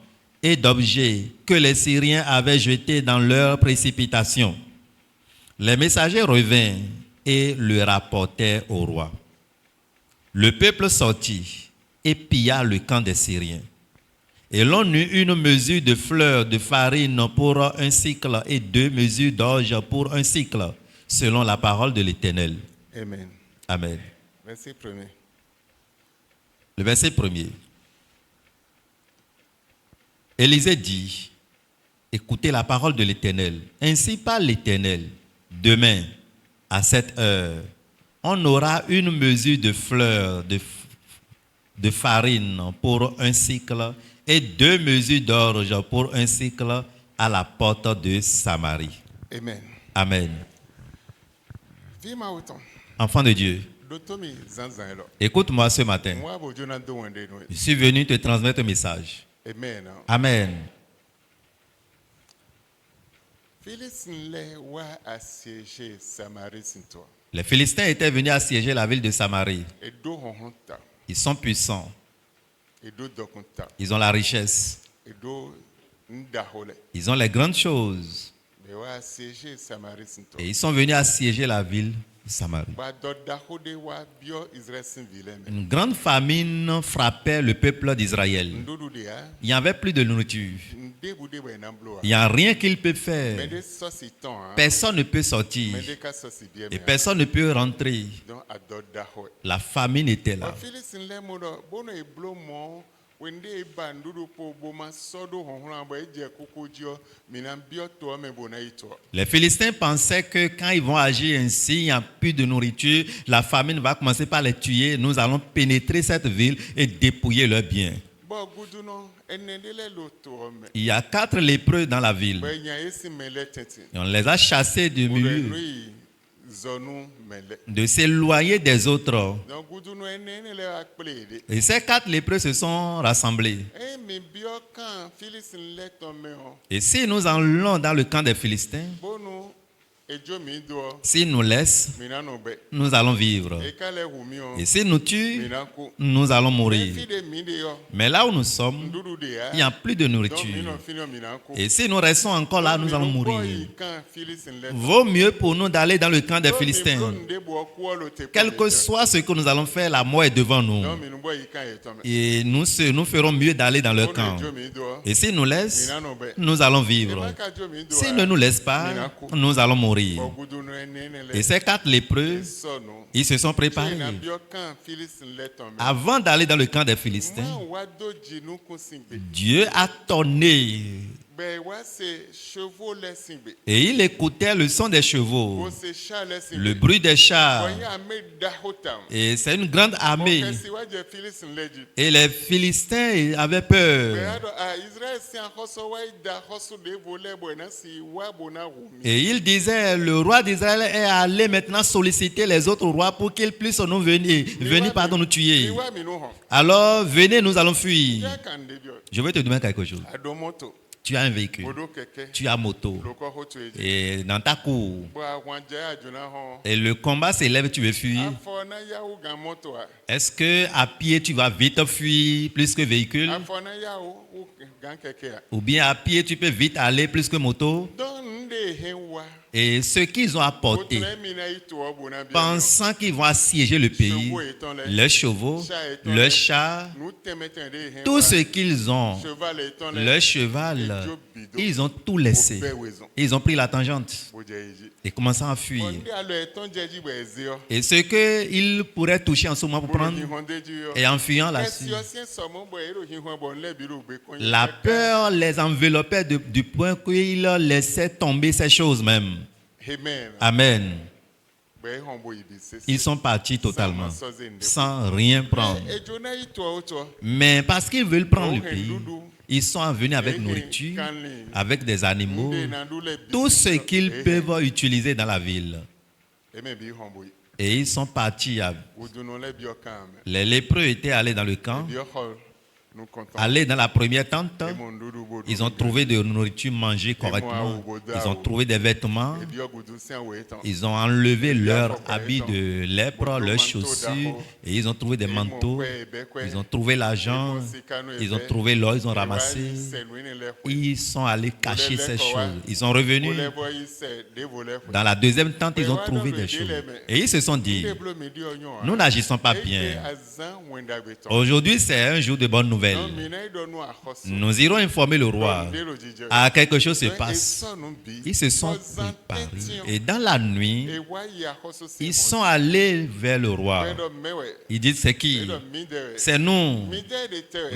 et d'objets que les Syriens avaient jetés dans leur précipitation. Les messagers revinrent et le rapportèrent au roi. Le peuple sortit et pilla le camp des Syriens. Et l'on eut une mesure de fleurs de farine pour 1 cycle et 2 mesures d'orge pour 1 cycle, selon la parole de l'Éternel. Amen. Amen. Verset 1er. Le verset 1er. Élisée dit, écoutez la parole de l'Éternel. Ainsi parle l'Éternel. Demain, à cette heure, on aura une mesure de fleurs de farine pour un cycle et 2 mesures d'orge pour un cycle à la porte de Samarie. Amen. Amen. Enfant de Dieu, écoute-moi ce matin. Je suis venu te transmettre un message. Amen. Amen. Les Philistins étaient venus assiéger la ville de Samarie. Ils sont puissants. Ils ont la richesse. Ils ont les grandes choses. Et ils sont venus assiéger la ville de Samarie. Une grande famine frappait le peuple d'Israël. Il n'y avait plus de nourriture. Il n'y a rien qu'il peut faire. Personne ne peut sortir. Et personne ne peut rentrer. La famine était là. Les Philistins pensaient que quand ils vont agir ainsi, il n'y a plus de nourriture, la famine va commencer par les tuer. Nous allons pénétrer cette ville et dépouiller leurs biens. Il y a 4 lépreux dans la ville. Et on les a chassés du milieu, de s'éloigner des autres. Et ces 4 lépreux se sont rassemblés. Et si nous allons dans le camp des Philistins, s'ils nous laissent, nous allons vivre. Et s'ils nous tuent, nous allons mourir. Mais là où nous sommes, il n'y a plus de nourriture. Et si nous restons encore là, nous allons mourir. Vaut mieux pour nous d'aller dans le camp des Philistins. Quel que soit ce que nous allons faire, la mort est devant nous. Et nous ferons mieux d'aller dans leur camp. Et s'ils nous laissent, nous allons vivre. S'ils ne nous laissent pas, nous allons mourir. Et ces 4 lépreux, ils se sont préparés. Avant d'aller dans le camp des Philistins, Dieu a tonné. Et il écoutait le son des chevaux, le bruit des chars. Et c'est une grande armée. Et les Philistins avaient peur. Et il disait, le roi d'Israël est allé maintenant solliciter les autres rois pour qu'ils puissent nous venir nous tuer. Alors venez, nous allons fuir. Je vais te demander quelque chose. Tu as un véhicule, tu as moto, et dans ta cour, et le combat s'élève, tu veux fuir. Est-ce que à pied tu vas vite fuir plus que véhicule? Ou bien à pied tu peux vite aller plus que moto? Et ce qu'ils ont apporté, pensant qu'ils vont assiéger le pays, leurs chevaux, leurs chars, tout ce qu'ils ont, leur cheval, ils ont tout laissé. Ils ont pris la tangente et commencé à fuir. Et ce qu'ils pourraient toucher en ce moment pour prendre, et en fuyant là-dessus, la peur les enveloppait du point qu'ils laissaient tomber ces choses même. Amen. Ils sont partis totalement, sans rien prendre. Mais parce qu'ils veulent prendre le pays, ils sont venus avec nourriture, avec des animaux, tout ce qu'ils peuvent utiliser dans la ville. Et ils sont partis. Les lépreux étaient allés dans le camp, allés dans la première tente. Ils ont trouvé de nourriture, mangée correctement. Ils ont trouvé des vêtements. Ils ont enlevé leurs habits de lèpre, leurs chaussures. Et ils ont trouvé des manteaux. Ils ont trouvé l'argent. Ils ont trouvé l'or. Ils ont ramassé. Ils sont allés cacher ces choses. Ils sont revenus. Dans la deuxième tente, ils ont trouvé des choses. Et ils se sont dit, nous n'agissons pas bien. Aujourd'hui, c'est un jour de bonne nouvelle. nouvelles. Nous irons informer le roi. Ah, quelque chose se passe. Ils se sont préparés. Et dans la nuit, ils sont allés vers le roi. Ils disent, c'est qui? C'est nous.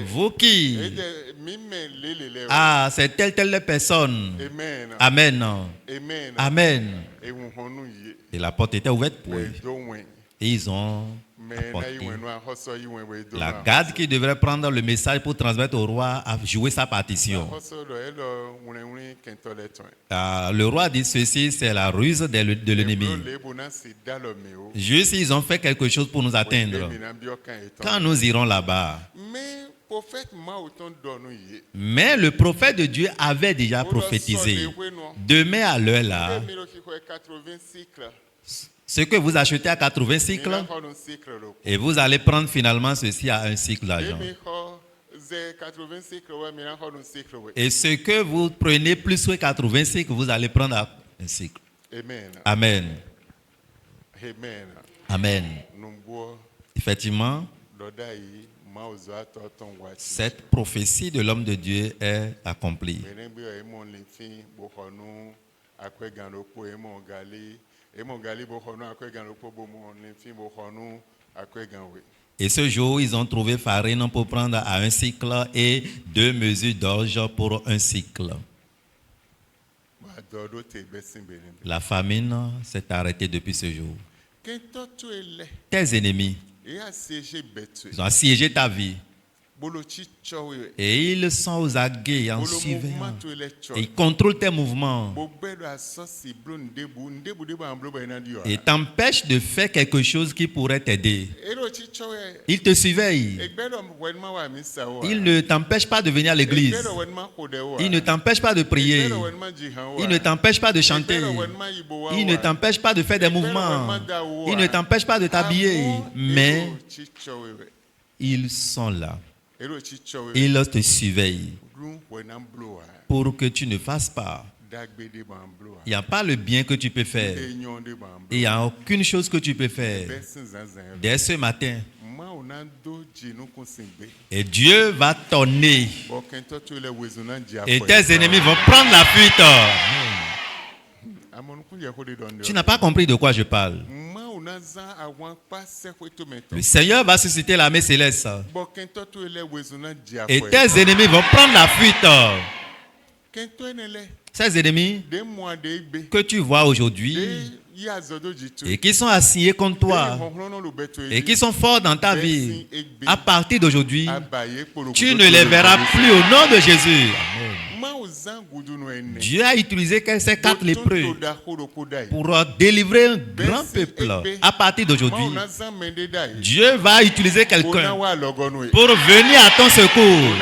Vous qui? Ah, c'est telle personne. Amen. Amen. Et la porte était ouverte pour eux. Et ils ont apporté. La garde qui devrait prendre le message pour transmettre au roi a joué sa partition. Le roi dit ceci, c'est la ruse de l'ennemi. Juste ils ont fait quelque chose pour nous atteindre. Quand nous irons là-bas. Mais le prophète de Dieu avait déjà prophétisé. Demain à l'heure là, ce que vous achetez à 80 cycles, et vous allez prendre finalement ceci à un cycle d'argent. Et ce que vous prenez plus que 80 cycles, vous allez prendre à un cycle. Amen. Amen. Effectivement, cette prophétie de l'homme de Dieu est accomplie. Et ce jour, ils ont trouvé farine pour prendre à un cycle et 2 mesures d'orge pour un cycle. La famine s'est arrêtée depuis ce jour. Tes ennemis, ils ont assiégé ta vie. Et ils sont aux aguets en suivant. Et ils contrôlent tes mouvements. Et t'empêchent de faire quelque chose qui pourrait t'aider. Ils te surveillent. Ils ne t'empêchent pas de venir à l'église. Ils ne t'empêchent pas de prier. Ils ne t'empêchent pas de chanter. Ils ne t'empêchent pas de faire des mouvements. Ils ne t'empêchent pas de t'habiller. Mais ils sont là. Ils te surveillent pour que tu ne fasses pas. Il n'y a pas le bien que tu peux faire. Il n'y a aucune chose que tu peux faire. Dès ce matin, et Dieu va t'orner. Et tes ennemis vont prendre la fuite. Tu n'as pas compris de quoi je parle. Le Seigneur va susciter l'armée céleste. Et tes ennemis vont prendre la fuite. Ces ennemis que tu vois aujourd'hui et qui sont assignés contre toi et qui sont forts dans ta vie, à partir d'aujourd'hui, tu ne les verras plus au nom de Jésus. Amen. Dieu a utilisé ces 4 lépreux pour délivrer un grand peuple. À partir d'aujourd'hui, Dieu va utiliser quelqu'un pour venir à ton secours.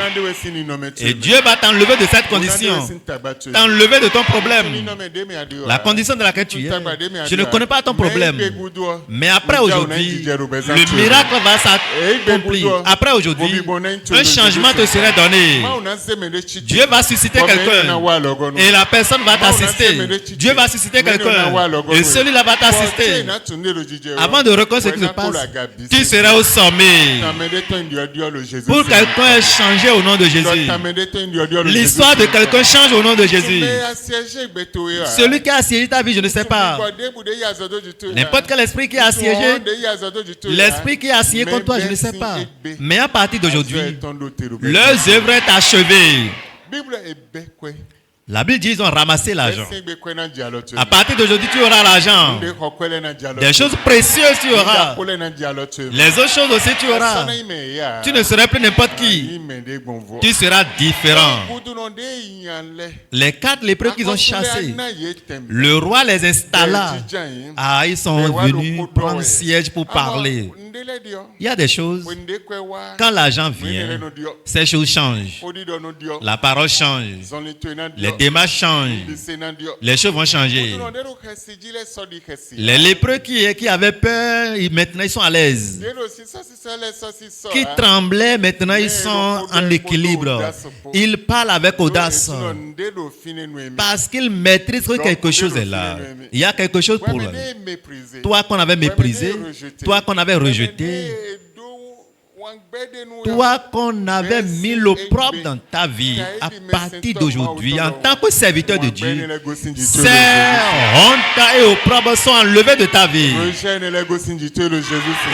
Et Dieu va t'enlever de cette condition, t'enlever de ton problème. La condition dans laquelle tu es, je ne connais pas ton problème. Mais après aujourd'hui, le miracle va s'accomplir. Après aujourd'hui, un changement te sera donné. Dieu va susciter quelqu'un et la personne va t'assister. Dieu va susciter quelqu'un et celui-là va t'assister. Avant de reconnaître ce qui se passe, tu seras au sommet. Pour quelqu'un est changé au nom de Jésus. L'histoire de quelqu'un change au nom de Jésus. Celui qui a assiégé ta vie, je ne sais pas. N'importe quel esprit qui a assiégé, l'esprit qui a assiégé contre toi, je ne sais pas. Mais à partir d'aujourd'hui, leurs œuvres sont achevées. La Bible dit qu'ils ont ramassé l'argent. À partir d'aujourd'hui, tu auras l'argent. Des choses précieuses, tu auras. Les autres choses aussi, tu auras. Tu ne seras plus n'importe qui. Tu seras différent. Les 4 lépreux qu'ils ont chassés, le roi les installa. Ah, ils sont venus prendre siège pour parler. Il y a des choses, quand l'argent vient, ces choses changent. La parole change. Les démarches changent. Les choses vont changer. Les lépreux qui avaient peur, maintenant ils sont à l'aise. Qui tremblaient, maintenant ils sont en équilibre. Ils parlent avec audace. Parce qu'ils maîtrisent que quelque chose est là. Il y a quelque chose pour eux. Toi qu'on avait méprisé, toi qu'on avait rejeté, Toi qu'on avait mis l'opprobre dans ta vie, à partir d'aujourd'hui, en tant que serviteur de Dieu, ces hontes et opprobres sont enlevés de ta vie.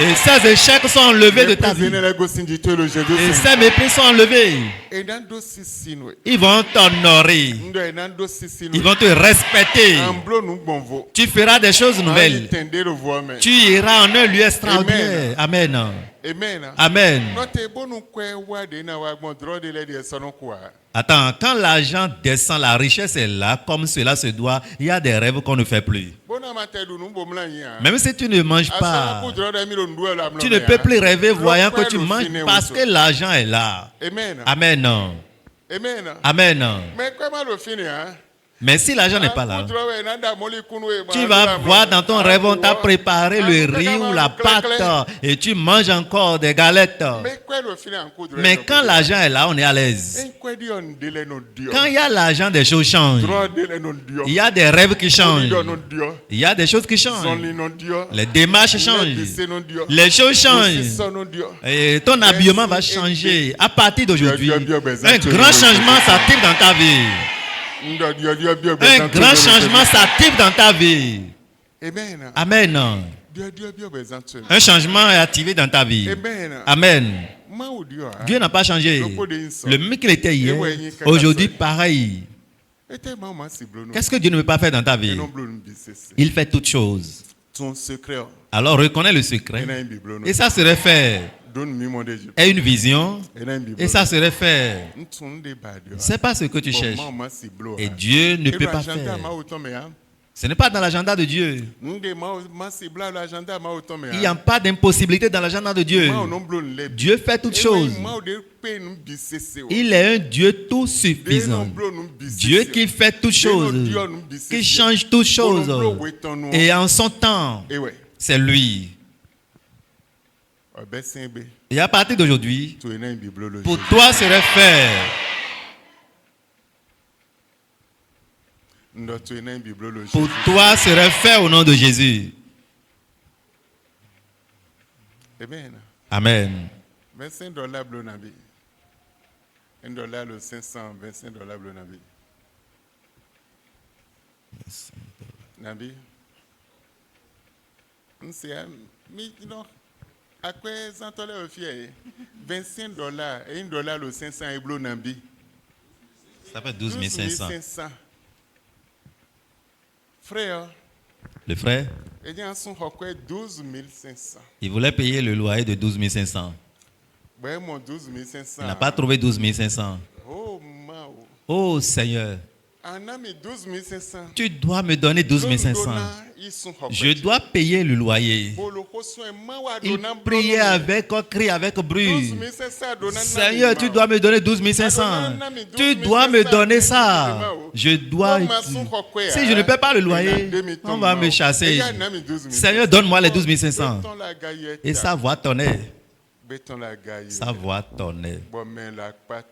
Et ces échecs sont enlevés de ta vie. Et ces mépris sont enlevés. Ils vont t'honorer. Ils vont te respecter. Tu feras des choses nouvelles. Tu iras en un lieu extraordinaire. Amen. Amen. Attends, quand l'argent descend, la richesse est là, comme cela se doit, il y a des rêves qu'on ne fait plus. Même si tu ne manges pas, tu ne peux plus rêver voyant que tu manges parce que l'argent est là. Amen. Amen. Mais si l'argent n'est pas là, tu vas voir dans ton rêve, on t'a préparé le riz ou la pâte et tu manges encore des galettes. Mais quand l'argent est là, on est à l'aise. Quand il y a l'argent, des choses changent. Il y a des rêves qui changent. Il y a des choses qui changent. Les démarches changent. Les choses changent. Et ton habillement va changer. À partir d'aujourd'hui, un grand changement s'active dans ta vie. Un grand changement s'active dans ta vie. Amen. Un changement est activé dans ta vie. Amen. Dieu n'a pas changé. Le même qu'il était hier, aujourd'hui pareil. Qu'est-ce que Dieu ne veut pas faire dans ta vie? Il fait toutes choses. Alors reconnais le secret. Et ça serait fait. Et une vision. Et ça serait fait. C'est pas ce que tu cherches. Et Dieu ne peut pas faire. Ce n'est pas dans l'agenda de Dieu. Il n'y a pas d'impossibilité dans l'agenda de Dieu. Dieu fait toutes choses. Il est un Dieu tout suffisant. Dieu qui fait toutes choses. Qui change toutes choses. Et en son temps, c'est lui. Et à partir d'aujourd'hui, pour toi serait fait. Pour toi serait fait au nom de Jésus. Amen. 25 dollars bleu nabi. $1 le 500, 25 dollars bleu nabi. Nabi. Non. À quoi ça t'a l'air fier? 25 dollars et $1 le 500 et bleu nabi. Ça fait 12 500. Frère. Le frère, il voulait payer le loyer de 12 500. Il n'a pas trouvé 12 500. Oh Seigneur, tu dois me donner 12 500. Je dois payer le loyer. Il priait avec cri, avec bruit. Seigneur, tu dois me donner 12 500. Tu dois me donner ça. Je dois. Si je ne paie pas le loyer, on va me chasser. Seigneur, donne-moi les 12 500. Et sa voix tonnait. Sa voix tonnait.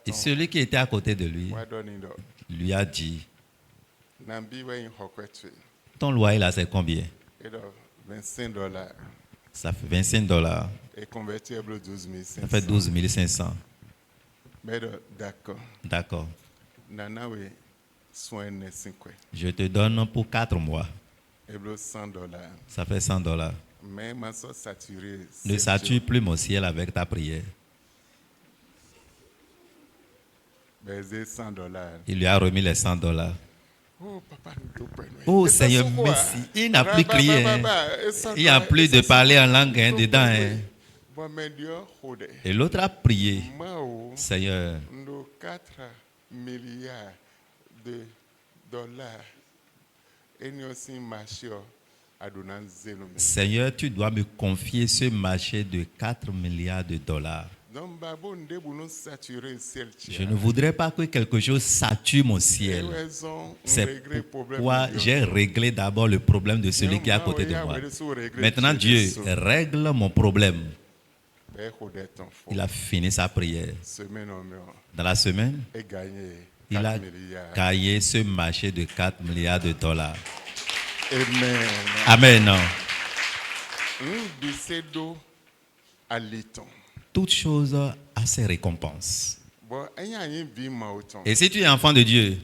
Et celui qui était à côté de lui lui a dit: ton loyer là, c'est combien? 25 dollars. Ça fait 25 dollars. Et convertible 12 500. Ça fait 12 500. D'accord. D'accord. Je te donne pour 4 mois. Ça fait 100 dollars. Ne sature plus mon ciel avec ta prière. Il lui a remis les 100 dollars. Oh Seigneur, merci. Il n'a plus crié. Il n'y a plus de parler en langue dedans. Et l'autre a prié. Seigneur, 4 milliards de dollars. Seigneur, tu dois me confier ce marché de 4 milliards de dollars. Je ne voudrais pas que quelque chose sature mon ciel. C'est pourquoi j'ai réglé d'abord le problème de celui qui est à côté de moi. Maintenant, Dieu règle mon problème. Il a fini sa prière. Dans la semaine, il a gagné ce marché de 4 milliards de dollars. Amen. Amen. toute chose a ses récompenses. Et si tu es enfant de Dieu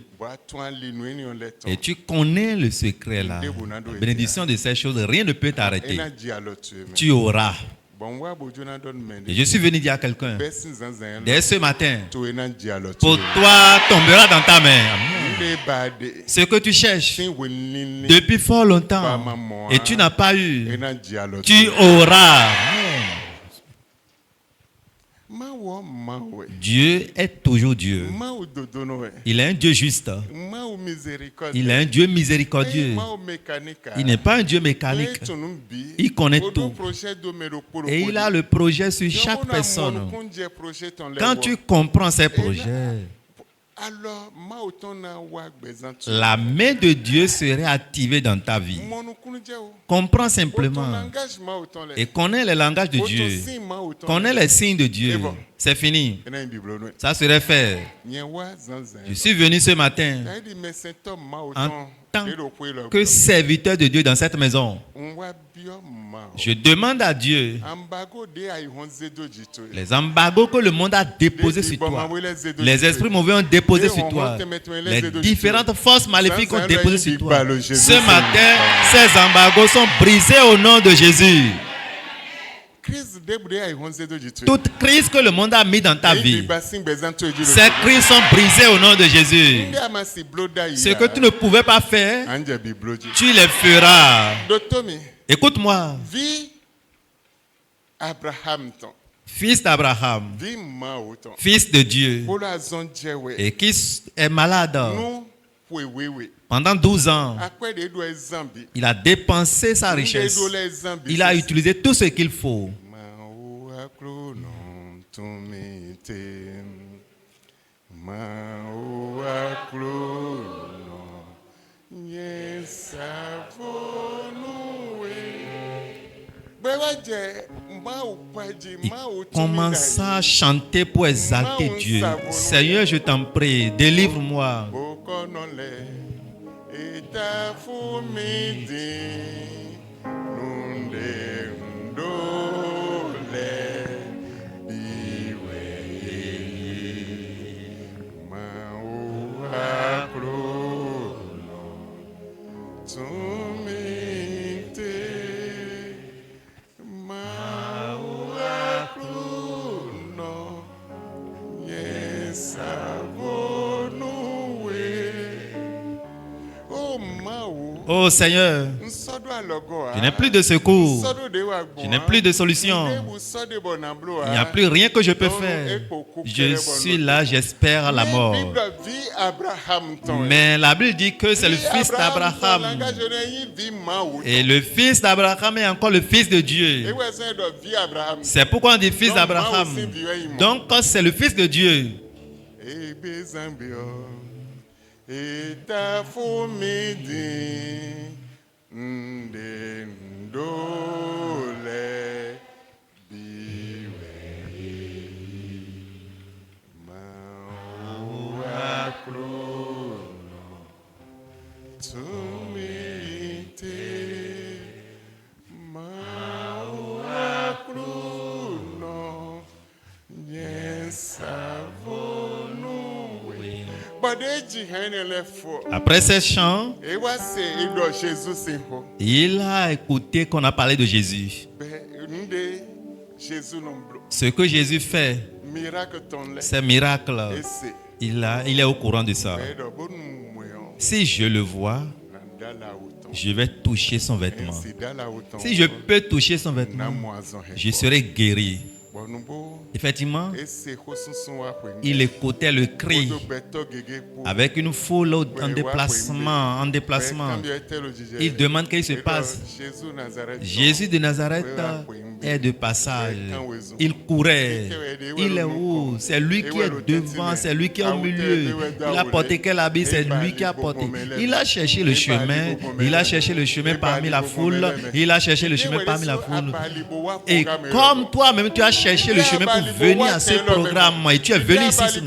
et tu connais le secret là, la bénédiction de ces choses, rien ne peut t'arrêter. Tu auras. Et je suis venu dire à quelqu'un, dès ce matin, pour toi tombera dans ta main. Ce que tu cherches depuis fort longtemps et tu n'as pas eu, tu auras. Dieu est toujours Dieu. Il est un Dieu juste. Il est un Dieu miséricordieux. Il n'est pas un Dieu mécanique. Il connaît tout. Et il a le projet sur chaque personne. Quand tu comprends ces projets, la main de Dieu serait activée dans ta vie. Comprends simplement et connais le langage de Dieu. Connais les signes de Dieu. C'est fini. Ça serait fait. Je suis venu ce matin en tant que serviteur de Dieu dans cette maison. Je demande à Dieu les embargos que le monde a déposés sur toi, les esprits mauvais ont déposé sur toi, les différentes forces maléfiques ont déposé sur toi. Ce matin, ces embargos sont brisés au nom de Jésus. Toute crise que le monde a mis dans ta vie, ces crises sont brisées au nom de Jésus. Ce que tu ne pouvais pas faire, tu les feras. Écoute-moi. Fils d'Abraham, fils de Dieu, et qui est malade. Pendant 12 ans, il a dépensé sa richesse. Il a utilisé tout ce qu'il faut. Il commença à chanter pour exalter Dieu. Seigneur, je t'en prie, délivre-moi. Oh Seigneur, je n'ai plus de secours, je n'ai plus de solution, il n'y a plus rien que je peux faire. Je suis là, j'espère la mort. Mais la Bible dit que c'est le fils d'Abraham. Et le fils d'Abraham est encore le fils de Dieu. C'est pourquoi on dit fils d'Abraham. Donc c'est le fils de Dieu. Après ces chants, il a écouté qu'on a parlé de Jésus. Ce que Jésus fait, ces miracles, il est au courant de ça. Si je le vois, je vais toucher son vêtement. Si je peux toucher son vêtement, je serai guéri. Effectivement, il écoutait le cri avec une foule en déplacement. Il demande qu'il se passe. Jésus de Nazareth est de passage. Il courait. Il est où? C'est lui qui est devant, c'est lui qui est au milieu. Il a porté quel habit? C'est lui qui a porté. Il a cherché le chemin. Il a cherché le chemin parmi la foule. Il a cherché le chemin parmi la foule. Et comme toi-même, tu as cherché le chemin pour venir à ce programme et tu es venu ici.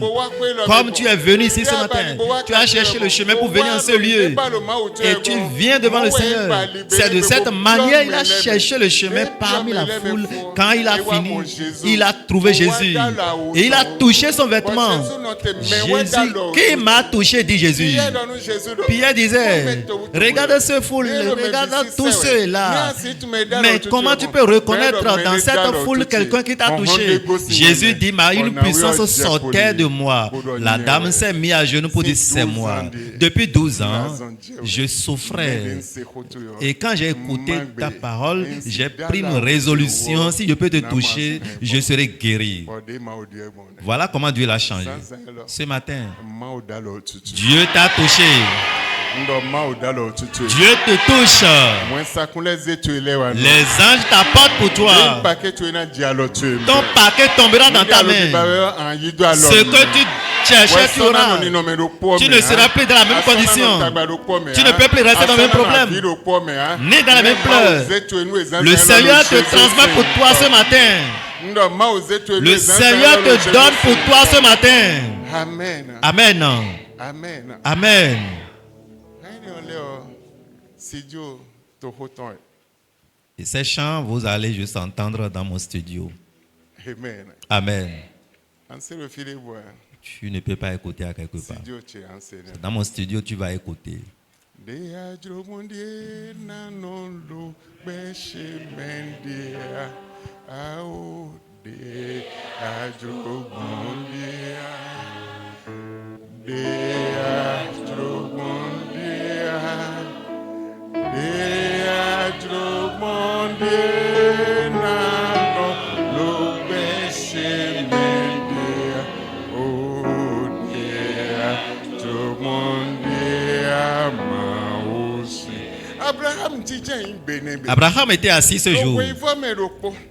Comme tu es venu ici ce matin, tu as cherché le chemin pour venir en ce lieu et tu viens devant le Seigneur. C'est de cette manière qu'il a cherché le chemin parmi la foule. foule. Quand il a fini, il a trouvé Jésus. Et il a touché son vêtement. Jésus, qui m'a touché, dit Jésus. Pierre disait, regarde ce foule, regarde tous ceux-là. Mais comment tu peux reconnaître dans cette foule quelqu'un qui t'a touché? Jésus dit, mais une puissance sortait de moi. La dame s'est mise à genoux pour dire, c'est moi. Depuis 12 ans, je souffrais. Et quand j'ai écouté ta parole, j'ai pris une résolution. Si je peux te toucher, je serai guéri. Voilà comment Dieu l'a changé. Ce matin, Dieu t'a touché. Dieu te touche. Les anges t'apportent pour toi. Ton paquet tombera dans ta main. Ce que tu cherchais, tu auras. Tu ne seras plus dans la même condition. Tu ne peux plus rester dans le même problème, ni dans la même pleurs. Le Seigneur te transmet pour toi ce matin. Le Seigneur te donne pour toi ce matin. Amen. Amen. Amen. Amen. Et ces chants, vous allez juste entendre dans mon studio. Amen. Amen. Tu ne peux pas écouter à quelque part. Dans mon studio, tu vas écouter. Abraham était assis ce jour.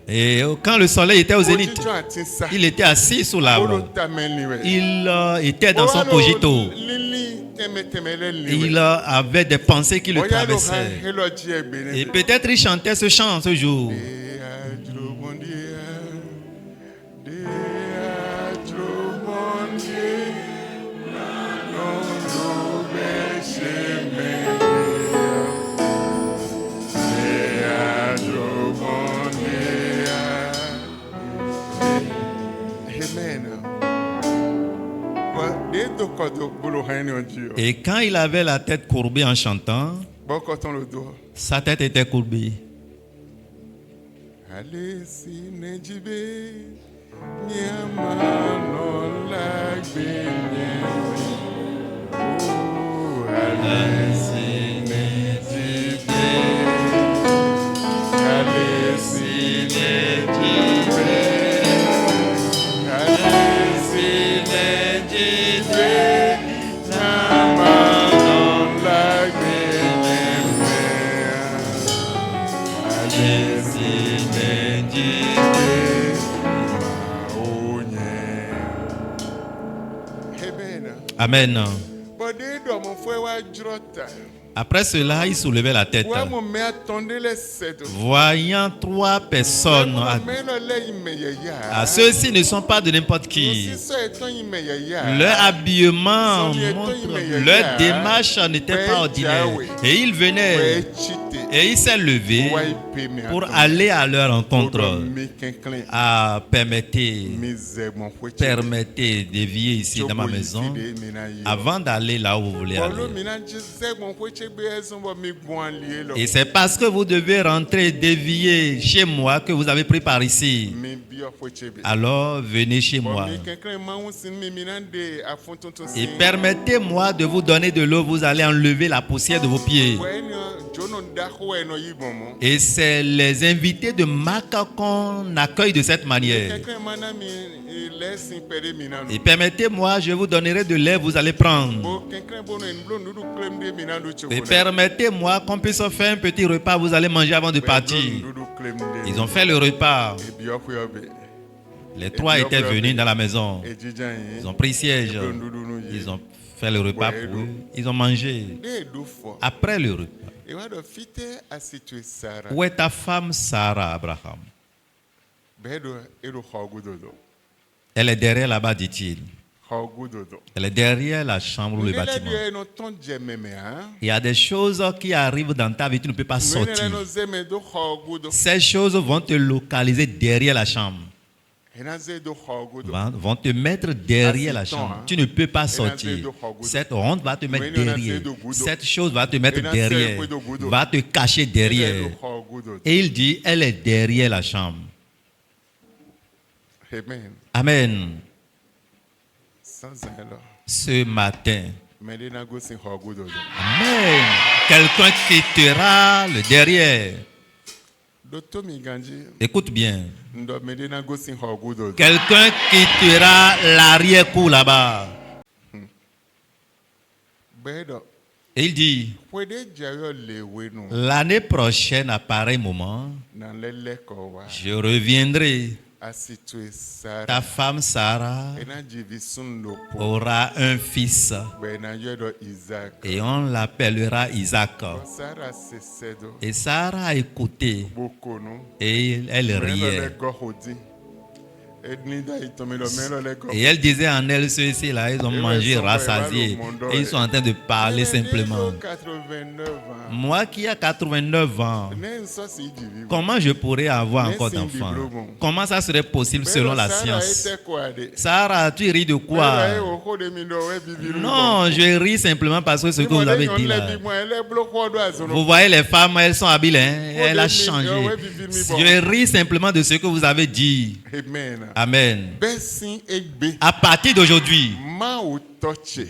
Et quand le soleil était au zénith, il était assis sous l'arbre. Il était dans son cogito. Il avait des pensées qui le traversaient. Et peut-être il chantait ce chant ce jour. Et quand il avait la tête courbée en chantant, sa tête était courbée. Amen. Après cela, il soulevait la tête. Voyant 3 personnes, ceux-ci ne sont pas de n'importe qui. Leur habillement montre, leur démarche n'était pas ordinaire. Et il venait et il s'est levé pour aller à leur rencontre. Permettez de vivre ici dans ma maison avant d'aller là où vous voulez aller. Et c'est parce que vous devez rentrer et dévier chez moi que vous avez pris par ici. Alors venez chez moi. Et permettez-moi de vous donner de l'eau. Vous allez enlever la poussière de vos pieds. Et c'est les invités de Marc qu'on accueille de cette manière. Et permettez-moi, je vous donnerai de lait, vous allez prendre. Et permettez-moi qu'on puisse faire un petit repas, vous allez manger avant de partir. Ils ont fait le repas. Les 3 étaient venus dans la maison. Ils ont pris siège. Ils ont fait le repas pour eux. Ils ont mangé. Après le repas, où est ta femme Sarah, Abraham? Elle est derrière là-bas, dit-il. Elle est derrière la chambre ou le bâtiment. Il y a des choses qui arrivent dans ta vie, tu ne peux pas sortir. Ces choses vont te localiser derrière la chambre. Vont te mettre derrière la chambre. Tu ne peux pas sortir. Cette honte va te mettre derrière. Cette chose va te mettre derrière. Va te cacher derrière. Et il dit, elle est derrière la chambre. Amen. Ce matin. Amen. Quelqu'un quittera le derrière. Écoute bien. Quelqu'un quittera l'arrière-cour là-bas. Et il dit, l'année prochaine, à pareil moment, je reviendrai. Ta femme Sarah aura un fils et on l'appellera Isaac. Et Sarah a écouté et elle riait. Et elle disait en elle, ceux-ci là, ils ont mangé, rassasié. Et ils sont en train de parler simplement. Moi qui ai 89 ans, comment je pourrais avoir encore d'enfants? Comment ça serait possible selon la science? Sarah, tu ris de quoi? Non, je ris simplement parce que ce que vous avez dit là. Vous voyez les femmes, elles sont habiles, hein? Elle a changé. Je ris simplement de ce que vous avez dit. Amen. À partir d'aujourd'hui,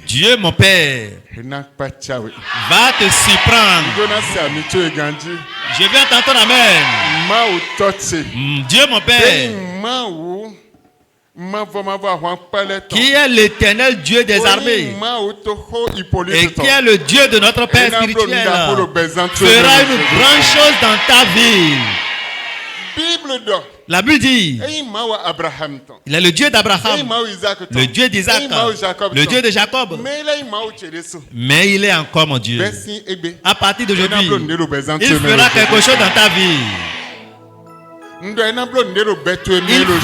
Dieu, mon Père, va te surprendre. Je viens t'entendre, Amen. Dieu, mon Père, qui est l'éternel Dieu des armées et qui est le Dieu de notre Père spirituel, fera une grande chose dans ta vie. La Bible dit, il est le Dieu d'Abraham, le Dieu d'Isaac, le Dieu de Jacob. Mais il est encore mon Dieu. À partir d'aujourd'hui, il fera quelque chose dans ta vie. Il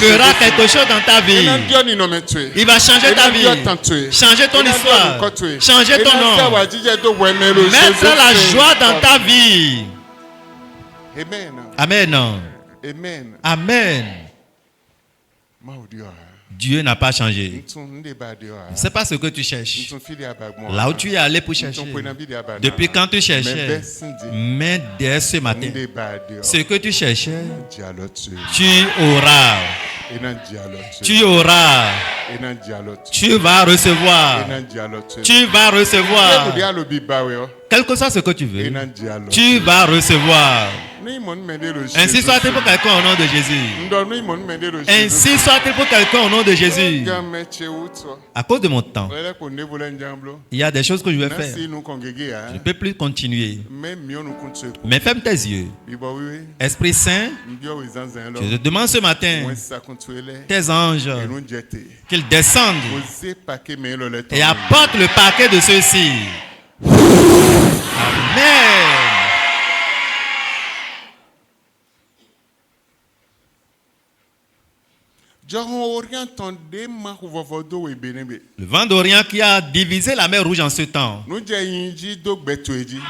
fera quelque chose dans ta vie. Il va changer ta vie, changer ton histoire, changer ton nom, mettre la joie dans ta vie. Amen. Amen. Amen. Dieu n'a pas changé. Ce n'est pas ce que tu cherches. Là où tu es allé pour chercher. Depuis quand tu cherchais. Mais dès ce matin, ce que tu cherchais, tu auras. Tu auras. Tu vas recevoir. Tu vas recevoir. Quel que soit ce que tu veux, tu vas recevoir. Ainsi soit-il pour quelqu'un au nom de Jésus. Ainsi soit-il pour quelqu'un au nom de Jésus. À cause de mon temps, il y a des choses que je vais faire. Je ne peux plus continuer. Mais ferme tes yeux. Esprit Saint, je te demande ce matin, tes anges, qu'ils descendent et apportent le paquet de ceux-ci. Amen. Le vent d'Orient qui a divisé la mer Rouge en ce temps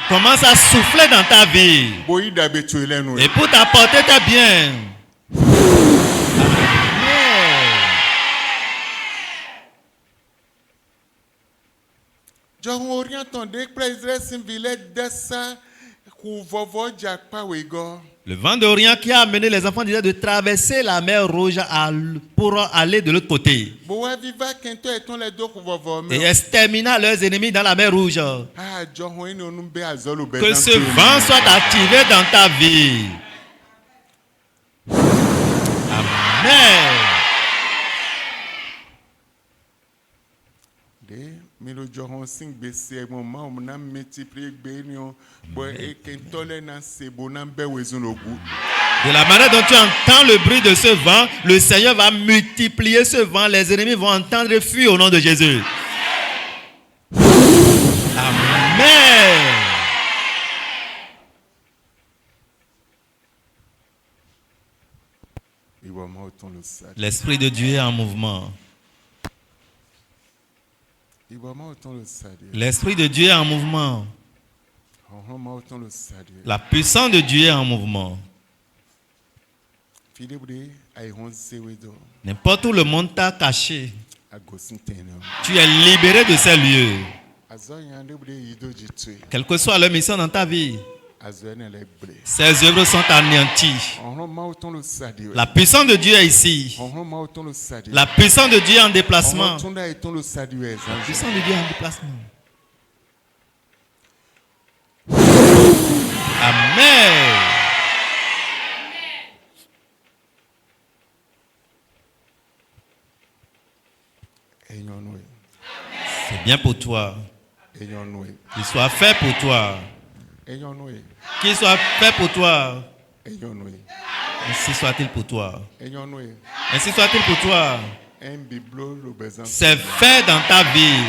commence à souffler dans ta vie et pour t'apporter tes biens. Le vent d'Orient qui a amené les enfants d'Israël de traverser la mer Rouge pour aller de l'autre côté et extermina leurs ennemis dans la mer Rouge. Que ce vent soit activé dans ta vie. Amen. De la manière dont tu entends le bruit de ce vent, le Seigneur va multiplier ce vent. Les ennemis vont entendre et fuir au nom de Jésus. Amen. L'Esprit de Dieu est en mouvement. L'Esprit de Dieu est en mouvement. La puissance de Dieu est en mouvement. N'importe où le monde t'a caché, tu es libéré de ces lieux. Quelle que soit leur mission dans ta vie, ces œuvres sont anéanties. La puissance de Dieu est ici. La puissance de Dieu est en déplacement. La puissance de Dieu est en déplacement. Amen. C'est bien pour toi. Qu'il soit fait pour toi. Qu'il soit fait pour toi. Ainsi soit-il pour toi. Ainsi soit-il pour toi. C'est fait dans ta vie.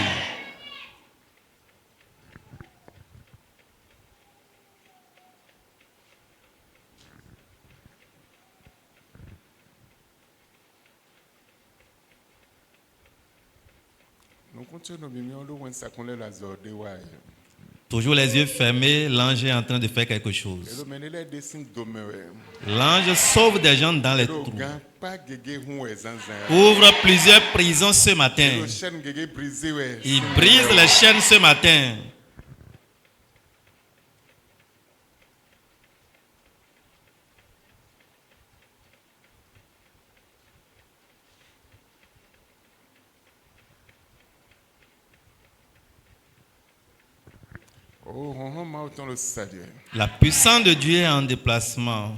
Toujours les yeux fermés, l'ange est en train de faire quelque chose. L'ange sauve des gens dans les trous. Ouvre plusieurs prisons ce matin. Il brise les chaînes ce matin. La puissance de Dieu est en déplacement.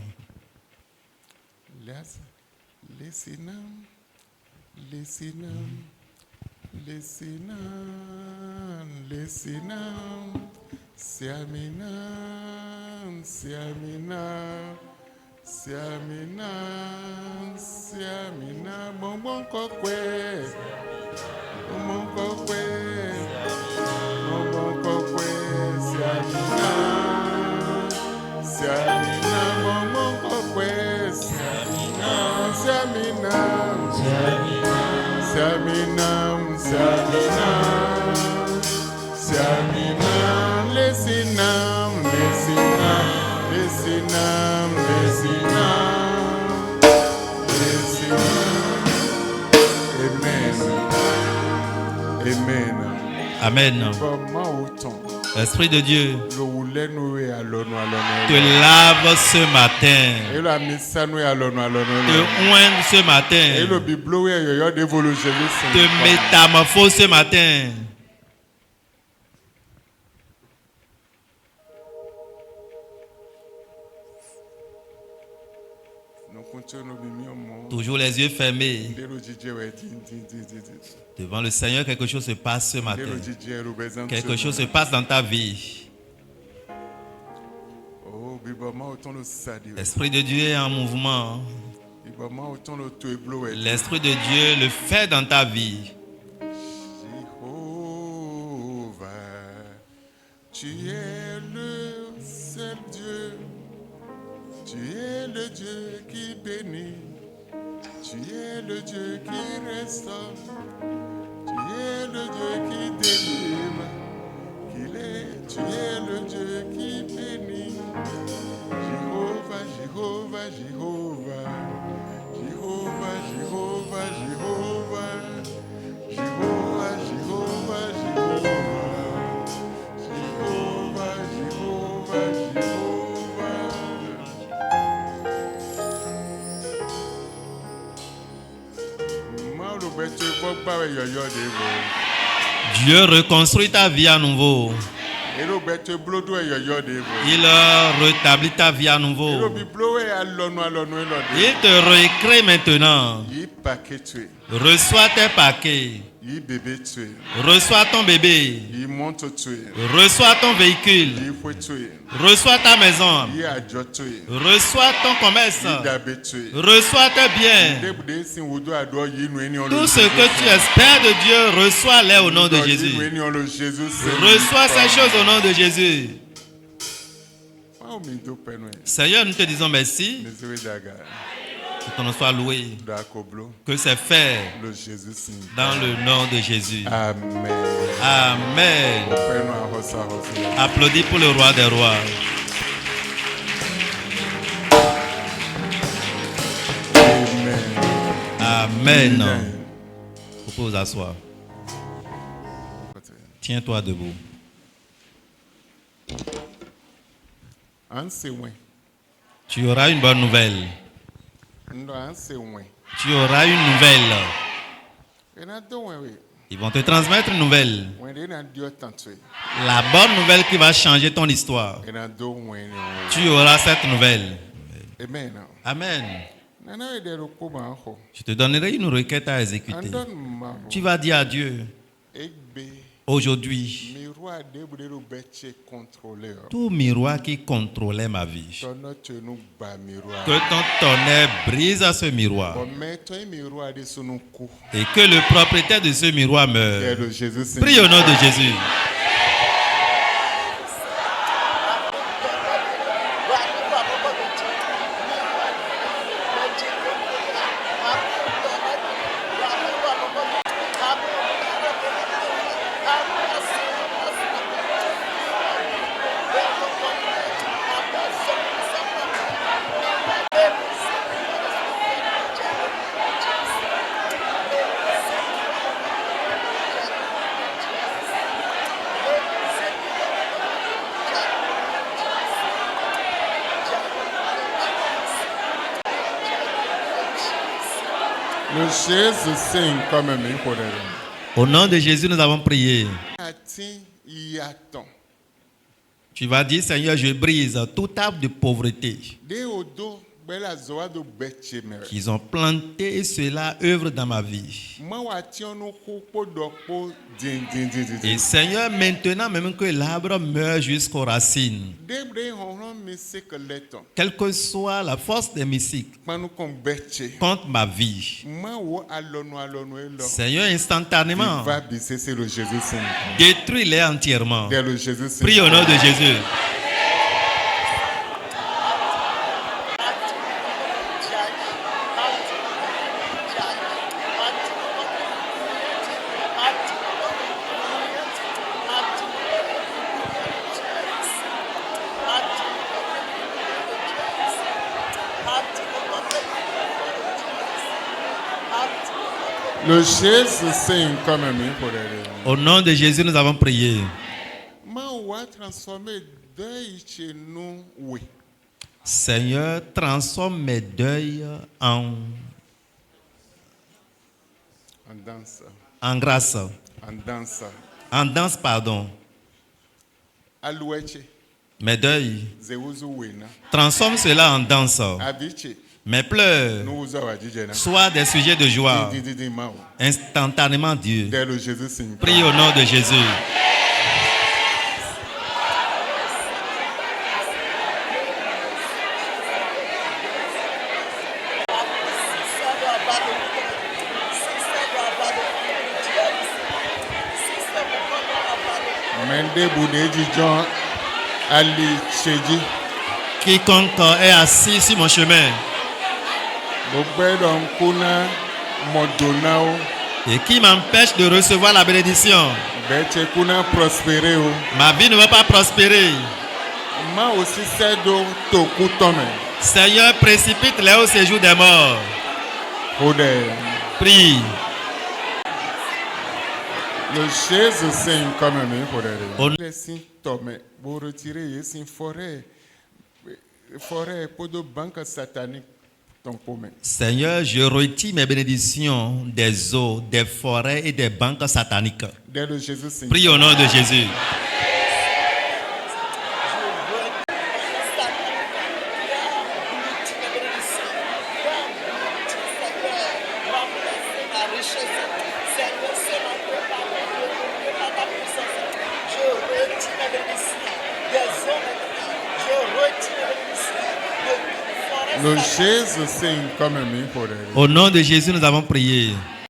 Amen. L'Esprit de Dieu te lave ce matin, te oigne ce matin, te métamorphose ce matin. Toujours les yeux fermés. Devant le Seigneur, quelque chose se passe ce matin. Quelque chose se passe dans ta vie. L'Esprit de Dieu est en mouvement. L'Esprit de Dieu le fait dans ta vie. Tu es le seul Dieu. Tu es le Dieu qui bénit. Tu es le Dieu qui restaure. Tu es le Dieu qui délivre. Tu es le Dieu qui bénit. Jéhovah, Jéhovah, Jéhovah. Jéhovah, Jéhovah, Jéhovah. Jéhovah, Jéhovah, Jéhovah. Jéhovah, Jéhovah, Dieu reconstruit ta vie à nouveau. Il rétablit ta vie à nouveau. Il te récrée maintenant. Reçois tes paquets. Reçois ton bébé. Reçois ton véhicule. Reçois ta maison. Reçois ton commerce. Reçois tes biens. Tout ce que tu espères de Dieu, reçois-les au nom de Jésus. Reçois ces choses au nom de Jésus. Seigneur, nous te disons merci. Nous ton nom soit loué. Que c'est fait dans le nom de Jésus. Amen. Amen. Applaudis pour le roi des rois. Amen. Amen. Vous pouvez vous asseoir. Tiens-toi debout. Tu auras une bonne nouvelle. Tu auras une nouvelle. Ils vont te transmettre une nouvelle. La bonne nouvelle qui va changer ton histoire. Tu auras cette nouvelle. Amen. Je te donnerai une requête à exécuter. Tu vas dire à Dieu, aujourd'hui, tout miroir qui contrôlait ma vie, que ton tonnerre brise à ce miroir et que le propriétaire de ce miroir meure. Prie au nom de Jésus. Au nom de Jésus, nous avons prié. Tu vas dire, Seigneur, je brise tout arbre de pauvreté qu'ils ont planté et cela œuvre dans ma vie. Et Seigneur, maintenant même que l'arbre meurt jusqu'aux racines, quelle que soit la force des mystiques contre ma vie, Seigneur, instantanément, détruis-les entièrement. Prie au nom de Jésus. Au nom de Jésus, nous avons prié. Seigneur, transforme mes deuils en grâce. En danse, pardon. Mes deuils. Transforme cela en danse. Mes pleurs soient des sujets de joie. Instantanément, Dieu. Prie au nom de Jésus. Quiconque est assis sur mon chemin et qui m'empêche de recevoir la bénédiction, ma vie ne va pas prospérer. Seigneur, précipite-les au séjour des morts. Prie. Le Jésus Saint comme un forêt pour de banques sataniques. Seigneur, je retire mes bénédictions des eaux, des forêts et des banques sataniques. Prie au nom de Jésus. Le Jésus Saint comme un Au nom de Jésus, nous avons prié.